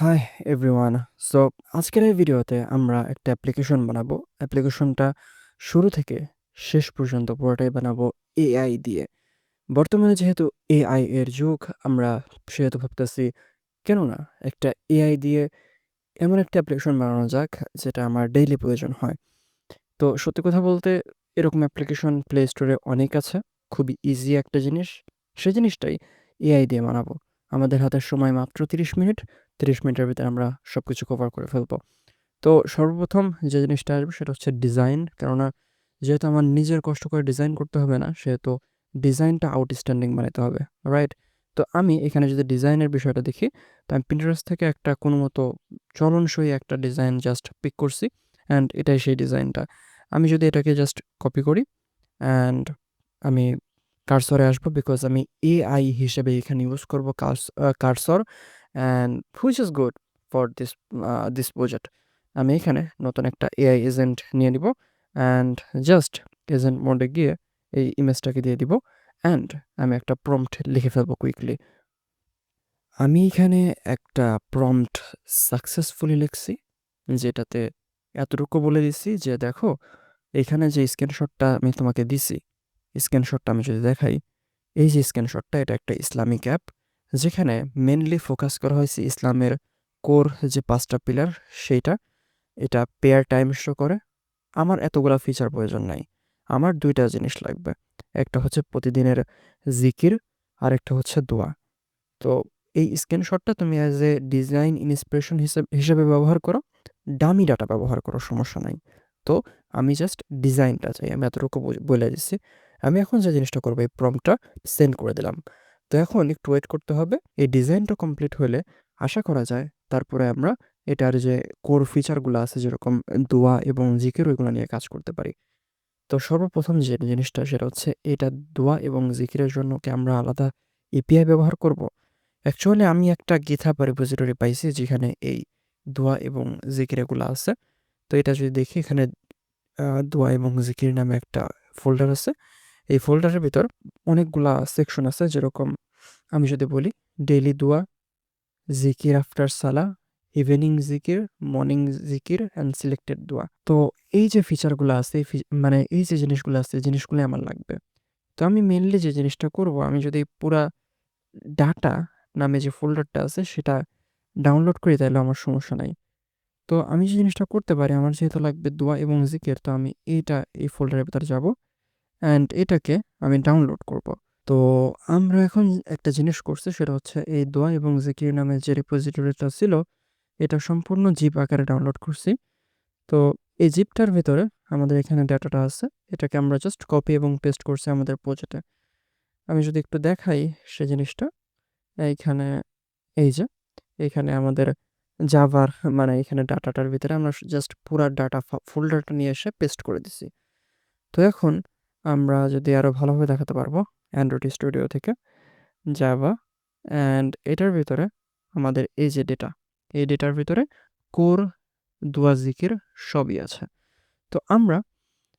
Hi everyone. So আজকের এই ভিডিওতে আমরা একটা অ্যাপ্লিকেশন বানাবো। অ্যাপ্লিকেশনটা শুরু থেকে শেষ পর্যন্ত পুরোটাই বানাবো এআই দিয়ে। বর্তমানে যেহেতু এআই এর যুগ, আমরা সেহেতু ভাবতেছি কেন না একটা এআই দিয়ে এমন একটা অ্যাপ্লিকেশন বানানো যাক যেটা আমার ডেইলি প্রয়োজন হয়। তো সত্যি কথা বলতে এরকম অ্যাপ্লিকেশন প্লে স্টোরে অনেক আছে। খুবই ইজি একটা জিনিস। সেই জিনিসটাই এআই দিয়ে বানাবো। আমাদের হাতে সময় মাত্র ৩০ মিনিট। ৩০ মিনিটের ভিতরে আমরা সবকিছু কভার করে ফেলবো। তো সর্বপ্রথম যে জিনিসটা আসবে সেটা হচ্ছে ডিজাইন। কেননা যেহেতু আমার নিজের কষ্ট করে ডিজাইন করতে হবে না, সেহেতু ডিজাইনটা আউটস্ট্যান্ডিং বানাতে হবে। রাইট? তো আমি এখানে যদি ডিজাইনের বিষয়টা দেখি, তো আমি Pinterest থেকে একটা কোনো মতো চলনসই একটা ডিজাইন জাস্ট পিক করছি অ্যান্ড এটাই সেই ডিজাইনটা। আমি যদি এটাকে জাস্ট কপি করি অ্যান্ড আমি কার্সরে আসবো বিকজ আমি এআই হিসেবে এখানে ইউজ করব cursor and which is good for this project. আমি এখানে নতুন একটা এআই এজেন্ট নিয়ে নিব অ্যান্ড জাস্ট এজেন্ট মোডে গিয়ে এই ইমেজটাকে দিয়ে দিব অ্যান্ড আমি একটা প্রম্পট লিখে ফেলবো কুইকলি। আমি এখানে একটা প্রম্পট সাকসেসফুলি লিখছি, যেটাতে এতটুকু বলে দিছি যে দেখো এখানে যে স্ক্রিনশটটা আমি তোমাকে দিছি, স্ক্রিনশটটা আমি যদি দেখাই, এই যে স্ক্রিনশটটা এটা একটা ইসলামিক অ্যাপ, যেখানে মেনলি ফোকাস করা হয়েছে ইসলামের কোর যে ৫টা পিলার সেইটা। এটা পেয়ার টাইম শো করে। আমার এতগুলা ফিচার প্রয়োজন নাই। আমার ২ টা জিনিস লাগবে। একটা হচ্ছে প্রতিদিনের জিকির, আরেকটা হচ্ছে দোয়া। তো এই স্ক্রিনশটটা তুমি অ্যাজ এ ডিজাইন ইন্সপিরেশন হিসেবে ব্যবহার করো, ডামি ডাটা ব্যবহার করো, সমস্যা নাই। তো আমি জাস্ট ডিজাইনটা চাই, আমি এতটুকু বলে দিচ্ছি। আমি এখন যে জিনিসটা করবো, এই প্রম্পটটা সেন্ড করে দিলাম। তো এখন একটু ওয়েট করতে হবে। এই ডিজাইনটা কমপ্লিট হলে আশা করা যায় তারপরে আমরা এটার যে কোর ফিচারগুলো আছে যেরকম দোয়া এবং জিকির, ওইগুলো নিয়ে কাজ করতে পারি। তো সর্বপ্রথম যে জিনিসটা সেটা হচ্ছে এটা দোয়া এবং জিকিরের জন্য কি আমরা আলাদা এপিআই ব্যবহার করব? অ্যাকচুয়ালি আমি একটা GitHub রেপোজিটরি পাইছি যেখানে এই দোয়া এবং জিকির এগুলো আছে। তো এটা যদি দেখি এখানে দোয়া এবং জিকির নামে একটা ফোল্ডার আছে। এই ফোল্ডারের ভিতর অনেকগুলা সেকশন আছে, যেরকম আমি যদি বলি ডেইলি দোয়া, জিকির আফটার সালাহ, ইভিনিং জিকির, মর্নিং জিকির অ্যান্ড সিলেক্টেড দোয়া। তো এই যে ফিচারগুলো আছে, মানে এই যে জিনিসগুলো আছে, এই জিনিসগুলো আমার লাগবে। তো আমি মেইনলি যে জিনিসটা করব, আমি যদি পুরা ডাটা নামে যে ফোল্ডারটা আছে সেটা ডাউনলোড করি তাহলে আমার সমস্যা নাই। তো আমি যে জিনিসটা করতে পারি, আমার যেহেতু লাগবে দোয়া এবং জিকির, তো আমি এই ফোল্ডারের ভিতরে যাব অ্যান্ড এটাকে আমি ডাউনলোড করব। তো আমরা এখন একটা জিনিস করছি, সেটা হচ্ছে এই দোয়া এবং জিকির নামে যে রিপোজিটরিটা ছিল এটা সম্পূর্ণ জিপ আকারে ডাউনলোড করছি। তো এই জিপটার ভেতরে আমাদের এখানে ডাটাটা আছে, এটাকে আমরা জাস্ট কপি এবং পেস্ট করছি আমাদের প্রজেক্টে। আমি যদি একটু দেখাই সে জিনিসটা, এইখানে এই যে এখানে আমাদের জাভার, মানে এখানে ডাটাটার ভিতরে আমরা জাস্ট পুরা ডাটা ফোল্ডারটা নিয়ে এসে পেস্ট করে দিছি। তো এখন আমরা যদি আরও ভালোভাবে দেখাতে পারবো, অ্যান্ড্রয়েড স্টুডিও থেকে জাভা অ্যান্ড এটার ভিতরে আমাদের এই যে ডেটা, এই ডেটার ভিতরে কোর, দোয়া, জিকির সবই আছে। তো আমরা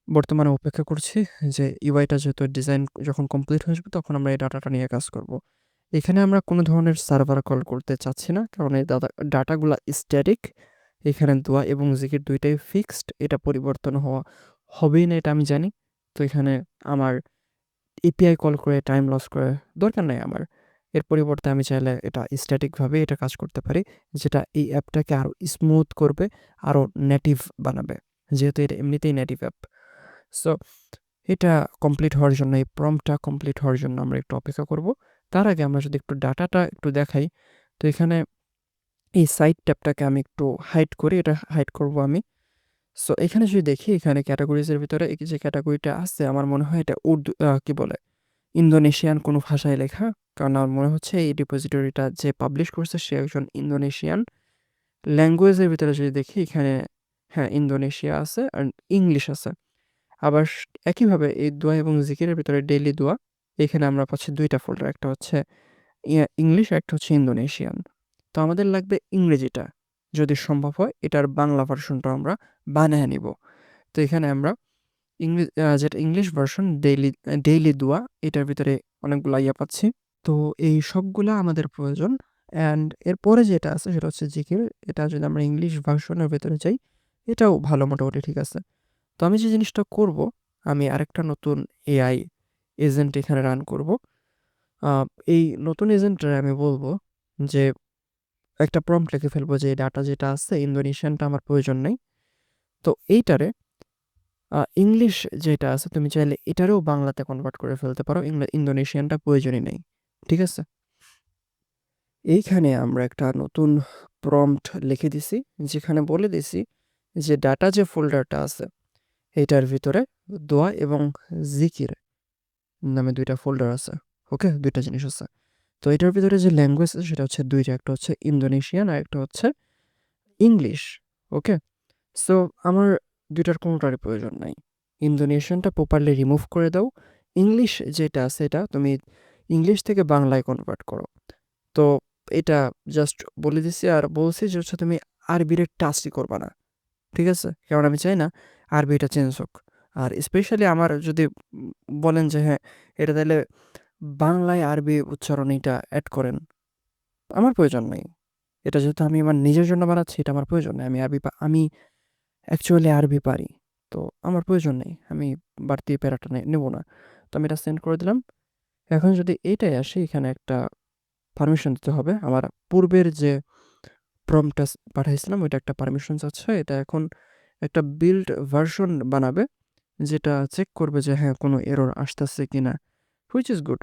বর্তমানে অপেক্ষা করছি যে ইউআইটা যেহেতু ডিজাইন যখন কমপ্লিট হয়ে যাবে তখন আমরা এই ডাটাটা নিয়ে কাজ করব। এখানে আমরা কোনো ধরনের সার্ভার কল করতে চাচ্ছি না, কারণ এই ডাটাগুলা স্ট্যাটিক। এখানে দোয়া এবং জিকির ২ টাই ফিক্সড, এটা পরিবর্তন হবেই না, এটা আমি জানি। তো এখানে আমার এপিআই কল করে টাইম লস করে দরকার নাই আমার। এর পরিবর্তে আমি চাইলে এটা স্ট্যাটিকভাবে এটা কাজ করতে পারি, যেটা এই অ্যাপটাকে আরও স্মুথ করবে, আরও নেটিভ বানাবে, যেহেতু এটা এমনিতেই নেটিভ অ্যাপ। সো এটা কমপ্লিট হওয়ার জন্য, এই প্রম্পটটা কমপ্লিট হওয়ার জন্য আমরা একটু অপেক্ষা করব। তার আগে আমরা যদি একটু ডাটাটা একটু দেখাই, তো এখানে এই সাইড ট্যাবটাকে আমি একটু হাইড করি, এটা হাইড করব আমি। সো এখানে যদি দেখি, এখানে ক্যাটাগরিজের ভিতরে এই যে ক্যাটাগরিটা আছে, আমার মনে হয় এটা উর্দু, কি বলে, ইন্দোনেশিয়ান কোনো ভাষায় লেখা। কারণ আমার মনে হচ্ছে এই ডিপোজিটরিটা যে পাবলিশ করছে সে একজন ইন্দোনেশিয়ান। ল্যাঙ্গুয়েজের ভিতরে যদি দেখি এখানে, হ্যাঁ, ইন্দোনেশিয়া আছে আর ইংলিশ আছে। আবার একইভাবে এই দোয়া এবং জিকিরের ভিতরে ডেইলি দোয়া, এখানে আমরা পাচ্ছি ২ টা ফোল্ডার, একটা হচ্ছে ইংলিশ, একটা হচ্ছে ইন্দোনেশিয়ান। তো আমাদের লাগবে ইংরেজিটা, যদি সম্ভব হয় এটার বাংলা ভার্সনটা আমরা বানায় নিব। তো এখানে আমরা যেটা ইংলিশ ভার্সন ডেইলি দোয়া, এটার ভিতরে অনেকগুলা ইয়া পাচ্ছি। তো এই সবগুলা আমাদের প্রয়োজন অ্যান্ড এরপরে যেটা আছে সেটা হচ্ছে জিকির। এটা যদি আমরা ইংলিশ ভার্সনের ভেতরে যাই, এটাও ভালো মোটামুটি ঠিক আছে। তো আমি যে জিনিসটা করব, আমি আরেকটা নতুন এআই এজেন্ট এখানে রান করব। এই নতুন এজেন্টটারে আমি বলব যে একটা প্রম্পট লিখে ফেলবো যে ডাটা যেটা আছে ইন্দোনেশিয়ানটা আমার প্রয়োজন নেই। তো এইটারে ইংলিশ যেটা আছে তুমি চাইলে এটারেও বাংলাতে কনভার্ট করে ফেলতে পারো, ইন্দোনেশিয়ানটা প্রয়োজনই নেই। ঠিক আছে? এইখানে আমরা একটা নতুন প্রম্পট লিখে দিছি, যেখানে বলে দিছি যে ডাটা যে ফোল্ডারটা আছে এইটার ভিতরে দোয়া এবং জিকির নামে ২টা ফোল্ডার আছে। ওকে? ২টা জিনিস আছে। তো এটার ভিতরে যে ল্যাঙ্গুয়েজ আছে সেটা হচ্ছে ২টা। একটা হচ্ছে ইন্দোনেশিয়ান আর একটা হচ্ছে ইংলিশ। ওকে? সো আমার ২টার কোনোটারই প্রয়োজন নাই। ইন্দোনেশিয়ানটা প্রপারলি রিমুভ করে দাও। ইংলিশ যেটা আছে এটা তুমি ইংলিশ থেকে বাংলায় কনভার্ট করো। তো এটা জাস্ট বলে দিছি আর বলছি যে হচ্ছে তুমি আরবির টাচই করবা না। ঠিক আছে? কারণ আমি চাই না আরবিটা চেঞ্জ হোক। আর স্পেশালি আমার যদি বলেন যে হ্যাঁ, এটা তাইলে বাংলায় আরবি উচ্চারণ এটা এড করেন, আমার প্রয়োজন নাই। এটা যেহেতু আমি আমার নিজের জন্য বানাচ্ছি, এটা আমার প্রয়োজন নেই। আমি অ্যাকচুয়ালি আরবি পারি। তো আমার প্রয়োজন নেই। আমি বাড়তি প্যারাটা নেব না। তো আমি এটা সেন্ড করে দিলাম। এখন যদি এইটাই আসে, এখানে একটা পারমিশন দিতে হবে। আমার পূর্বের যে প্রম্পটটা পাঠাইছিলাম ওইটা একটা পারমিশন চাচ্ছে। এটা এখন একটা বিল্ড ভার্সন বানাবে, যেটা চেক করবে যে হ্যাঁ, কোনো এরর আসতেছে কিনা, হুইচ ইজ গুড।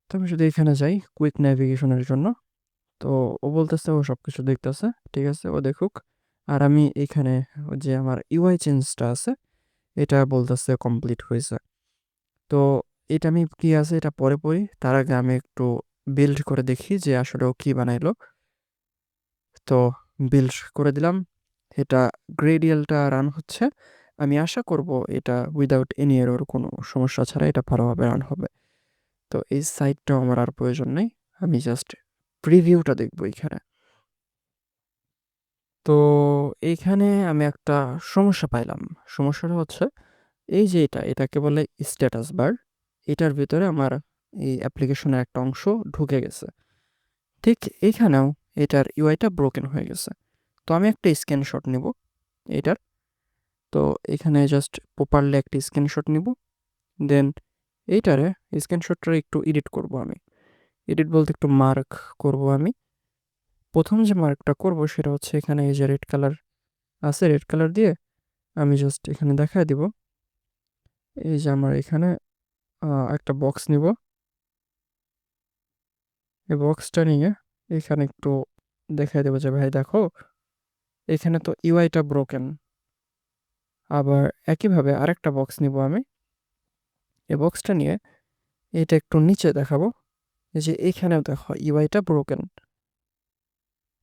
তো আমি যদি এখানে যাই কুইক ন্যাভিগেশনের জন্য, তো ও বলতেছে ও সব কিছু দেখতেছে। ঠিক আছে, ও দেখুক। আর আমি এখানে যে আমার ইউআই চেঞ্জটা আছে এটা বলতেছে কমপ্লিট হয়েছে। তো এটা আমি কি আছে এটা পরে পড়ি, তার আগে আমি একটু বিল্ড করে দেখি যে আসলে ও কী বানাইলো। তো বিল্ড করে দিলাম। এটা গ্রেডিয়ালটা রান হচ্ছে। আমি আশা করব এটা উইদাউট এনি এরর, কোনো সমস্যা ছাড়া এটা ভালোভাবে রান হবে। তো এই সাইটটাও আমার আর প্রয়োজন নেই। আমি জাস্ট প্রিভিউটা দেখব এইখানে। তো এইখানে আমি একটা সমস্যা পাইলাম। সমস্যাটা হচ্ছে এই যে এটাকে বলে স্ট্যাটাস বার। এটার ভিতরে আমার এই অ্যাপ্লিকেশনের একটা অংশ ঢুকে গেছে। ঠিক এইখানেও এটার ইউআইটা ব্রোকেন হয়ে গেছে। তো আমি একটা স্ক্রিনশট নিব এটার। তো এখানে জাস্ট প্রপারলি একটা স্ক্রিনশট নিব। দেন এইটারে স্ক্রিনশটটা একটু এডিট করব আমি। এডিট বলতে একটু মার্ক করব আমি। প্রথম যে মার্কটা করব সেটা হচ্ছে এখানে এই যে রেড কালার আছে, রেড কালার দিয়ে আমি জাস্ট এখানে দেখায় দিব। এই যে আমার এখানে একটা বক্স নিব। এই বক্সটা নিয়ে এখানে একটু দেখায় দেবো যে ভাই দেখো, এখানে তো ইউআইটা ব্রোকেন। আবার একইভাবে আরেকটা বক্স নিব আমি। এই বক্সটা নিয়ে এটা একটু নিচে দেখাবো যে এখানেও দেখো ইউআইটা ব্রোকেন।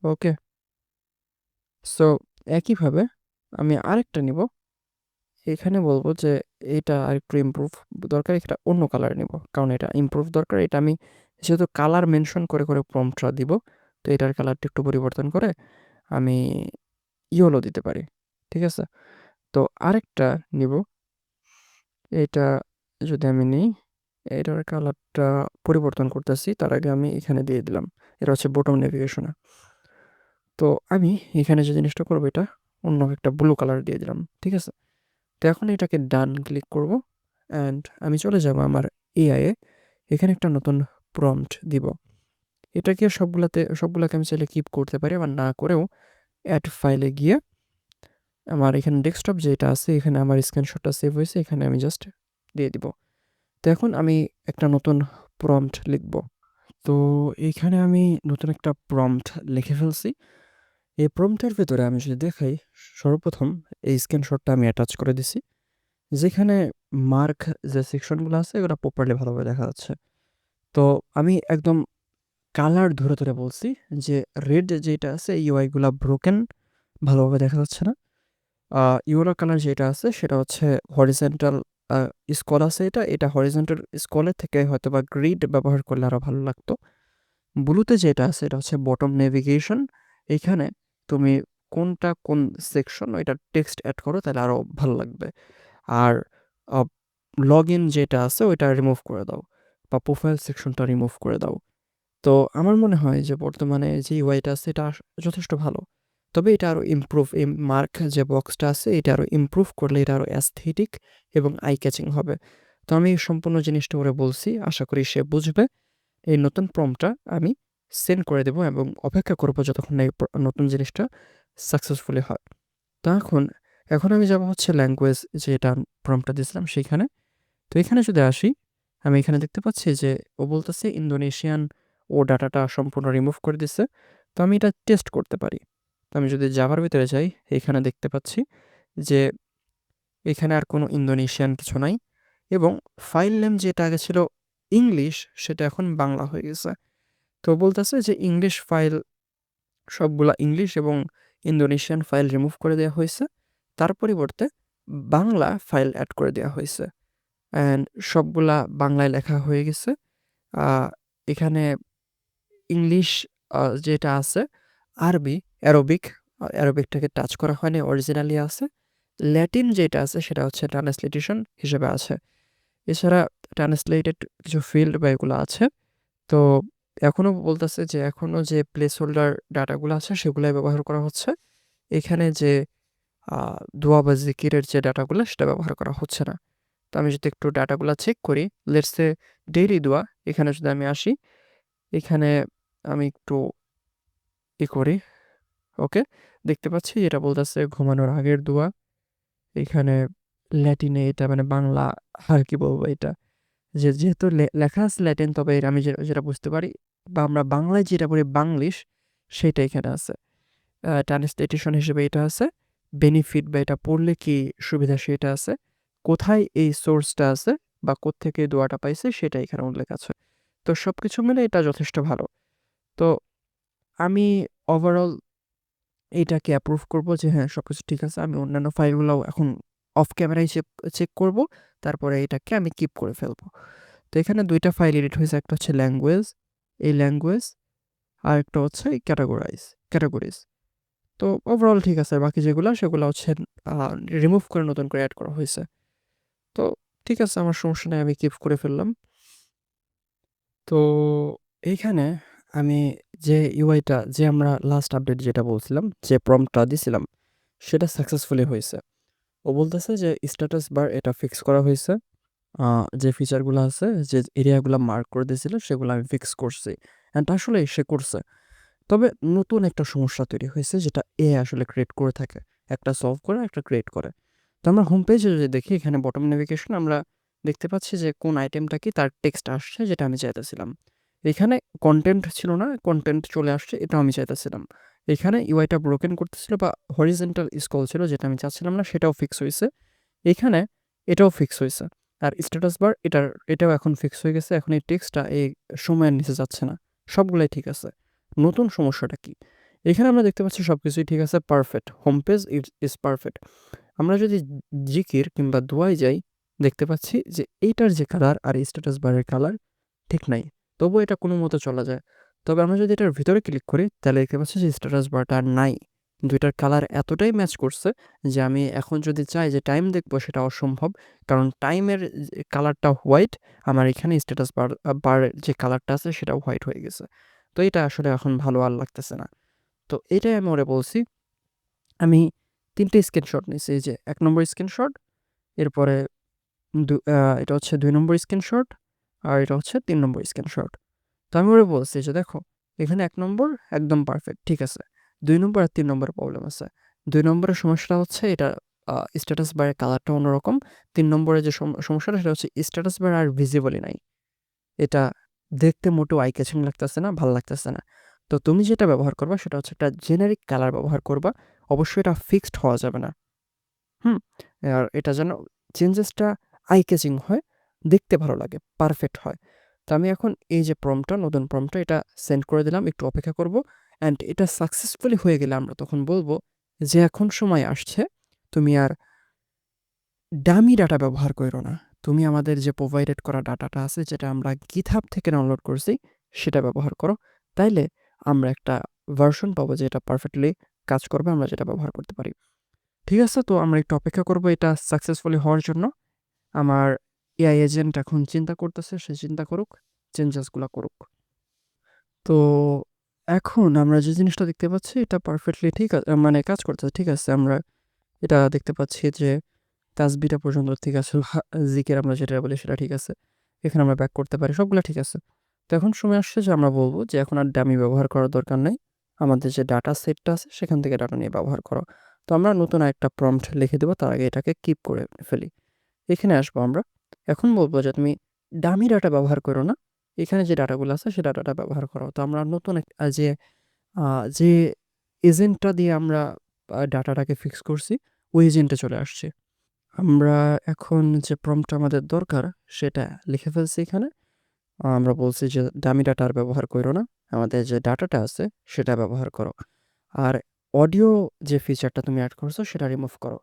ওকে? সো একইভাবে আমি আরেকটা নিব। এখানে বলবো যে এটা আরেকটু ইমপ্রুভ দরকার, এটা অন্য কালার নিব, কারণ এটা ইমপ্রুভ দরকার। এটা আমি যেহেতু কালার মেনশন করে করে প্রম্পটটা দিব, তো এটার কালারটা একটু পরিবর্তন করে আমি ইয়েলো দিতে পারি। ঠিক আছে? তো আরেকটা নিব। এটা যদি আমি নিই, এটার কালারটা পরিবর্তন করতেছি, তার আগে আমি এখানে দিয়ে দিলাম। এটা হচ্ছে বটম নেভিগেশনে। তো আমি এখানে যে জিনিসটা করবো, এটা অন্য একটা ব্লু কালার দিয়ে দিলাম। ঠিক আছে? তো এখন এটাকে ডান ক্লিক করব অ্যান্ড আমি চলে যাব আমার এআইয়ে। এখানে একটা নতুন প্রম্পট দিব। এটাকে সবগুলাকে আমি চাইলে কিপ করতে পারি, আবার না করেও অ্যাড ফাইলে গিয়ে আমার এখানে ডেস্কটপ যেটা আছে, এখানে আমার স্ক্রিনশটটা সেভ হয়েছে, এখানে আমি জাস্ট দিয়ে দিব। তো এখন আমি একটা নতুন প্রম্পট লিখব। তো এইখানে আমি নতুন একটা প্রম্পট লিখে ফেলছি। এই প্রম্পটের ভেতরে আমি যদি দেখাই, সর্বপ্রথম এই স্ক্রিনশটটা আমি অ্যাটাচ করে দিছি, যেখানে মার্ক যে সেকশনগুলো আছে এগুলো প্রপারলি ভালোভাবে দেখা যাচ্ছে। তো আমি একদম কালার ধরে ধরে বলছি যে রেড যেটা আছে এই ইউআইগুলা ব্রোকেন, ভালোভাবে দেখা যাচ্ছে না। ইয়েলো কালার যেটা আছে সেটা হচ্ছে হরিজেন্টাল স্কল আছে, এটা হরিজেন্টাল স্কলের থেকে হয়তো বা গ্রিড ব্যবহার করলে আরও ভালো লাগতো। ব্লুতে যেটা আছে এটা হচ্ছে বটম নেভিগেশন। এইখানে তুমি কোনটা কোন সেকশন ওইটা টেক্সট অ্যাড করো, তাহলে আরও ভালো লাগবে। আর লগ ইন যেটা আছে ওইটা রিমুভ করে দাও, বা প্রোফাইল সেকশনটা রিমুভ করে দাও। তো আমার মনে হয় যে বর্তমানে যে ইউআইটা আছে এটা যথেষ্ট ভালো। তবে এটা আরও ইমপ্রুভ, এই মার্ক যে বক্সটা আছে এটা আরও ইমপ্রুভ করলে এটা আরও অ্যাস্থেটিক এবং আই ক্যাচিং হবে। তো আমি সম্পূর্ণ জিনিসটা ওরে বলছি, আশা করি সে বুঝবে। এই নতুন প্রম্পটটা আমি সেন্ড করে দেবো এবং অপেক্ষা করবো যতক্ষণ না এই নতুন জিনিসটা সাকসেসফুলি হয়। তো এখন আমি যাবো হচ্ছে ল্যাঙ্গুয়েজ, যেটা প্রম্পটটা দিয়েছিলাম সেইখানে। তো এখানে যদি আসি, আমি এখানে দেখতে পাচ্ছি যে ও বলতেছে ইন্দোনেশিয়ান, ও ডাটাটা সম্পূর্ণ রিমুভ করে দিচ্ছে। তো আমি এটা টেস্ট করতে পারি। তো আমি যদি জাভার ভিতরে যাই, এখানে দেখতে পাচ্ছি যে এখানে আর কোনো ইন্দোনেশিয়ান কিছু নাই এবং ফাইল নেম যেটা আগে ছিল ইংলিশ সেটা এখন বাংলা হয়ে গেছে। তো বলতেছে যে ইংলিশ ফাইল সবগুলা ইংলিশ এবং ইন্দোনেশিয়ান ফাইল রিমুভ করে দেওয়া হয়েছে, তার পরিবর্তে বাংলা ফাইল অ্যাড করে দেওয়া হয়েছে অ্যান্ড সবগুলা বাংলায় লেখা হয়ে গেছে। এখানে ইংলিশ যেটা আছে, আরবি, অ্যারোবিকটাকে টাচ করা হয়নি, অরিজিনালি আছে। ল্যাটিন যেটা আছে সেটা হচ্ছে ট্রান্সলেটেশন হিসেবে আছে। এছাড়া ট্রান্সলেটেড কিছু ফিল্ড বা এগুলো আছে। তো এখনও বলতেছে যে এখনও যে প্লেস হোল্ডার ডাটাগুলো আছে সেগুলাই ব্যবহার করা হচ্ছে। এখানে যে দোয়া বা জিকিরের যে ডাটাগুলো সেটা ব্যবহার করা হচ্ছে না। তো আমি যদি একটু ডাটাগুলো চেক করি, লেটস সে ডেইলি দোয়া, এখানে যদি আমি আসি, এখানে আমি একটু করি, ওকে, দেখতে পাচ্ছি এটা বলতেছে ঘুমানোর আগের দোয়া। এখানে ল্যাটিনে এটা মানে বাংলা, আর কি বলবো এটা, যেহেতু লেখা আছে ল্যাটিন, তবে আমি যেটা বুঝতে পারি বা আমরা বাংলায় যেটা পড়ি বাংলিশ, সেটা এখানে আছে। ট্রান্সলেটেশন হিসেবে এটা আছে। বেনিফিট বা এটা পড়লে কি সুবিধা সেটা আছে। কোথায় এই সোর্সটা আছে বা কোত্থেকে এই দোয়াটা পাইছে সেটা এখানে উল্লেখ আছে। তো সব কিছু মিলে এটা যথেষ্ট ভালো। তো আমি ওভারঅল এইটাকে অ্যাপ্রুভ করব যে হ্যাঁ, সব কিছু ঠিক আছে। আমি অন্যান্য ফাইলগুলোও এখন অফ ক্যামেরায় চেক করব। তারপরে এটাকে আমি কিপ করে ফেলবো। তো এখানে ২ টা ফাইল এডিট হয়েছে। একটা হচ্ছে ল্যাঙ্গুয়েজ, এই ল্যাঙ্গুয়েজ, আর একটা হচ্ছে ক্যাটাগরিজ। তো ওভারঅল ঠিক আছে। বাকি যেগুলা সেগুলো হচ্ছে রিমুভ করে নতুন করে অ্যাড করা হয়েছে। তো ঠিক আছে, আমার সমস্যা নেই, আমি কিপ করে ফেললাম। তো এইখানে আমি যে ইউআইটা, যে আমরা লাস্ট আপডেট যেটা বলছিলাম, যে প্রম্পটটা দিছিলাম সেটা সাকসেসফুলি হয়েছে। ও বলতেছে যে স্ট্যাটাস বার এটা ফিক্স করা হয়েছে। যে ফিচারগুলো আছে, যে এরিয়াগুলো মার্ক করে দিয়েছিল সেগুলো আমি ফিক্স করছি, অ্যান্ড আসলে সে করছে। তবে নতুন একটা সমস্যা তৈরি হয়েছে যেটা আসলে ক্রিয়েট করে থাকে, একটা সলভ করে একটা ক্রিয়েট করে। তো আমরা হোম পেজে যদি দেখি, এখানে বটম নেভিগেশন আমরা দেখতে পাচ্ছি যে কোন আইটেমটা কি তার টেক্সট আসছে, যেটা আমি চাইতেছিলাম। এখানে কন্টেন্ট ছিল না, কন্টেন্ট চলে আসছে, এটাও আমি চাইতেছিলাম। এখানে ইউআইটা ব্রোকেন করতেছিল বা হরিজেন্টাল স্ক্রল ছিল, যেটা আমি চাচ্ছিলাম না, সেটাও ফিক্স হয়েছে। এখানে এটাও ফিক্স হয়েছে। আর স্ট্যাটাস বার এটাও এখন ফিক্স হয়ে গেছে। এখন এই টেক্সটটা এই সময়ের নিচে যাচ্ছে না। সবগুলাই ঠিক আছে। নতুন সমস্যাটা কি? এখানে আমরা দেখতে পাচ্ছি সবকিছুই ঠিক আছে, perfect. Home page is perfect. আমরা যদি জিকির কিংবা দোয়ায় যাই, দেখতে পাচ্ছি যে এইটার যে কালার আর স্ট্যাটাস বারের কালার ঠিক নাই। তবুও এটা কোনো মতে চলা যায়। তবে আমরা যদি এটার ভিতরে ক্লিক করি, তাহলে দেখতে পাচ্ছি যে স্ট্যাটাস বারটা আর নাই। কিন্তু এটার কালার এতটাই ম্যাচ করছে যে আমি এখন যদি চাই যে টাইম দেখবো, সেটা অসম্ভব। কারণ টাইমের কালারটা হোয়াইট, আমার এখানে স্ট্যাটাস বারের যে কালারটা আছে সেটাও হোয়াইট হয়ে গেছে। তো এটা আসলে এখন ভালো আর লাগতেছে না। তো এটাই আমি ওরে বলছি। আমি ৩ টে স্ক্রিনশট নিছি। এই যে ১ নম্বর স্ক্রিনশট, এরপরে এটা হচ্ছে ২ নম্বর স্ক্রিনশট, আর এটা হচ্ছে ৩ নম্বর স্ক্রিনশট। তো আমি ওরে বলছি যে দেখো, এখানে ১ নম্বর একদম পারফেক্ট, ঠিক আছে। ২ নম্বর আর ৩ নম্বরের প্রবলেম আছে। ২ নম্বরের সমস্যাটা হচ্ছে এটা স্ট্যাটাস বারের কালারটা অন্যরকম। ৩ নম্বরের যে সমস্যাটা সেটা হচ্ছে স্ট্যাটাস বার আর ভিজিবলই নাই। এটা দেখতে মোটেও আই ক্যাচিং লাগতেছে না, ভাল লাগতেছে না। তো তুমি যেটা ব্যবহার করবা সেটা হচ্ছে একটা জেনেরিক কালার ব্যবহার করবা। অবশ্যই এটা ফিক্সড হওয়া যাবে না। হুম? আর এটা যেন চেঞ্জেসটা আই ক্যাচিং হয়, দেখতে ভালো লাগে, পারফেক্ট হয়। তো আমি এখন এই যে প্রম্পটটা, নতুন প্রম্পটটা, এটা সেন্ড করে দিলাম। একটু অপেক্ষা করব। অ্যান্ড এটা সাকসেসফুলি হয়ে গেলে আমরা তখন বলব যে এখন সময় আসছে, তুমি আর ডামি ডাটা ব্যবহার কইরো না। তুমি আমাদের যে প্রোভাইডেড করা ডাটাটা আছে, যেটা আমরা GitHub থেকে ডাউনলোড করছি, সেটা ব্যবহার করো। তাইলে আমরা একটা ভার্সন পাবো যেটা পারফেক্টলি কাজ করবে, আমরা যেটা ব্যবহার করতে পারি। ঠিক আছে? তো আমরা একটু অপেক্ষা করব এটা সাকসেসফুলি হওয়ার জন্য। আমার এআই এজেন্ট এখন চিন্তা করতেছে, সে চিন্তা করুক, চেঞ্জেসগুলা করুক। তো এখন আমরা যে জিনিসটা দেখতে পাচ্ছি এটা পারফেক্টলি ঠিক মানে কাজ করতেছে। ঠিক আছে, আমরা এটা দেখতে পাচ্ছি যে তাসবিহটা পর্যন্ত ঠিক আছে। জিকির আমরা যেটা বলি সেটা ঠিক আছে। এখানে আমরা ব্যাক করতে পারি। সবগুলা ঠিক আছে। তো এখন সময় আসছে যে আমরা বলব যে এখন আর ডামি ব্যবহার করার দরকার নেই। আমাদের যে ডাটা সেটটা আছে সেখান থেকে ডাটা নিয়ে ব্যবহার করো। তো আমরা নতুন আরেকটা প্রম্পট লিখে দেব। তার আগে এটাকে কিপ করে ফেলি। এখানে আসবো আমরা। এখন বলব যে তুমি ডামি ডাটা ব্যবহার করো না। এখানে যে ডাটাগুলো আছে সে ডাটাটা ব্যবহার করো। তো আমরা নতুন যে এজেন্টটা দিয়ে আমরা ডাটাটাকে ফিক্স করছি ওই এজেন্টে চলে আসছি। আমরা এখন যে প্রম্পটটা আমাদের দরকার সেটা লিখে ফেলছি এখানে। আমরা বলছি যে ডামি ডাটা আর ব্যবহার করো না। আমাদের যে ডাটাটা আছে সেটা ব্যবহার করো। আর অডিও যে ফিচারটা তুমি অ্যাড করছো সেটা রিমুভ করো।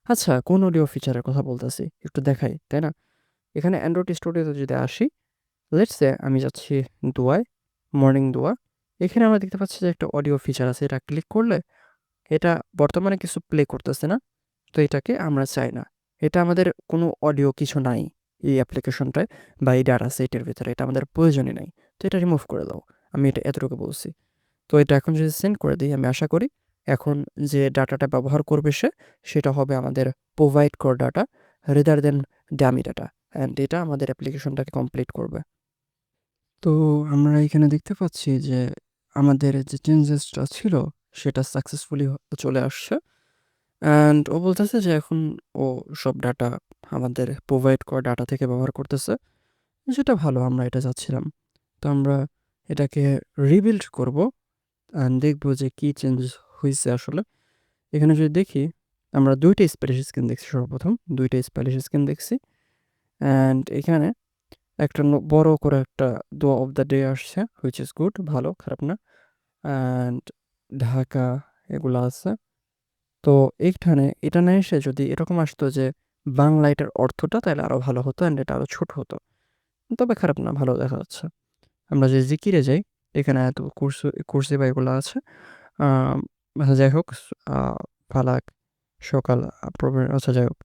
আচ্ছা, কোন অডিও ফিচারের কথা বলতেছি একটু দেখাই, তাই না? এখানে অ্যান্ড্রয়েড স্টুডিওতে যদি আসি, লেটস সে আমি যাচ্ছি দোয়ায়, মর্নিং দোয়া। এখানে আমরা দেখতে পাচ্ছি যে একটা অডিও ফিচার আছে। এটা ক্লিক করলে এটা বর্তমানে কিছু প্লে করতেছে না। তো এটাকে আমরা চাই না। এটা আমাদের কোনো অডিও কিছু নাই এই অ্যাপ্লিকেশনটায় বা এই ডাটা সেটের ভিতরে। এটা আমাদের প্রয়োজনই নাই। তো এটা রিমুভ করে দাও। আমি এটা এতটুকু বলছি। তো এটা এখন যদি সেন্ড করে দিই, আমি আশা করি এখন যে ডাটাটা ব্যবহার করবে সে, সেটা হবে আমাদের প্রোভাইড করা data rather than dummy data. And এটা আমাদের অ্যাপ্লিকেশনটাকে কমপ্লিট করবে। তো আমরা এখানে দেখতে পাচ্ছি যে আমাদের যে চেঞ্জেসটা ছিল সেটা সাকসেসফুলি চলে আসছে। অ্যান্ড ও বলতেছে যে এখন ও সব ডাটা আমাদের প্রোভাইড করা ডাটা থেকে ব্যবহার করতেছে, যেটা ভালো। আমরা এটা চাচ্ছিলাম। তো আমরা এটাকে রিবিল্ড করব অ্যান্ড দেখবো যে কী চেঞ্জ হয়েছে আসলে। এখানে যদি দেখি, আমরা দুইটা স্প্যালিশ স্ক্রিন দেখছি। সর্বপ্রথম দুইটা স্প্যালিশ স্ক্রিন দেখছি। অ্যান্ড এখানে একটা বড় করে একটা দোয়া অফ দ্য ডে আসছে, হুইচ ইজ গুড, ভালো, খারাপ না। অ্যান্ড ঢাকা এগুলো আছে। তো এইখানে এটা না এসে যদি এরকম আসতো যে বাংলা এটার অর্থটা, তাহলে আরও ভালো হতো অ্যান্ড এটা আরও ছোট হতো। তবে খারাপ না, ভালো দেখা যাচ্ছে। আমরা যে জিকিরে যাই, এখানে এত কুরসি বা এগুলো আছে। যাই হোক, ফালাক, সকাল, আচ্ছা যাই হোক,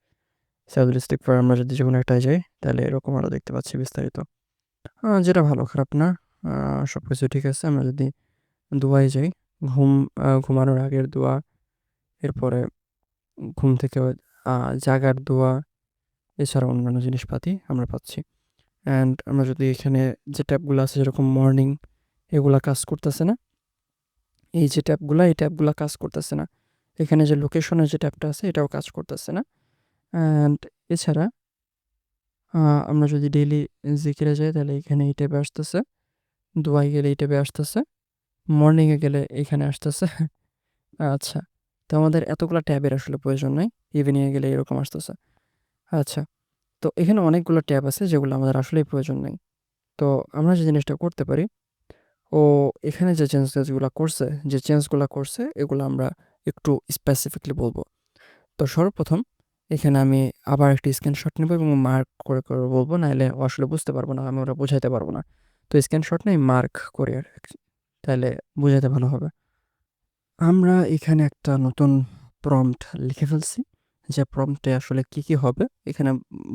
সাইদুল ইস্তিগফার আমরা যদি যেকোনো একটাই যাই তাহলে এরকম আরও দেখতে পাচ্ছি বিস্তারিত। যেটা ভালো, খারাপ না। সব কিছু ঠিক আছে। আমরা যদি দোয়ায় যাই, ঘুমানোর আগের দোয়া, এরপরে ঘুম থেকে জাগার দোয়া, এছাড়া অন্যান্য জিনিসপাতি আমরা পাচ্ছি। অ্যান্ড আমরা যদি এখানে যে ট্যাবগুলো আছে যেরকম মর্নিং, এগুলা কাজ করতেছে না। এই যে ট্যাবগুলা, এই ট্যাবগুলা কাজ করতেছে না। এখানে যে লোকেশনের যে ট্যাবটা আছে এটাও কাজ করতেছে না। অ্যান্ড এছাড়া আমরা যদি ডেইলি জিকিরে যাই তাহলে এখানে এই ট্যাবে আসতেছে। দোয়ায় গেলে এই ট্যাবে আসতেছে। মর্নিংয়ে গেলে এইখানে আসতেছে। আচ্ছা, তো আমাদের এতগুলা ট্যাবের আসলে প্রয়োজন নাই। ইভিনিংয়ে গেলে এরকম আসতেছে। আচ্ছা, তো এখানে অনেকগুলো ট্যাব আছে যেগুলো আমাদের আসলেই প্রয়োজন নেই। তো আমরা যে জিনিসটা করতে পারি, ও এখানে যে চেঞ্জগুলো করছে এগুলো আমরা একটু স্পেসিফিকলি বলবো। তো সর্বপ্রথম এখানে আমি আবার একটি স্ক্রিনশট নেব এবং মার্ক করে করে বলবো, নাহলে ও আসলে বুঝতে পারবো না, আমি ওরা বোঝাইতে পারবো না। তো স্ক্রিনশট নেই, মার্ক করে তাহলে বোঝাতে ভালো হবে। আমরা এখানে একটা নতুন প্রম্পট লিখে ফেলছি। যে প্রম্পটে আসলে কি কি হবে এখানে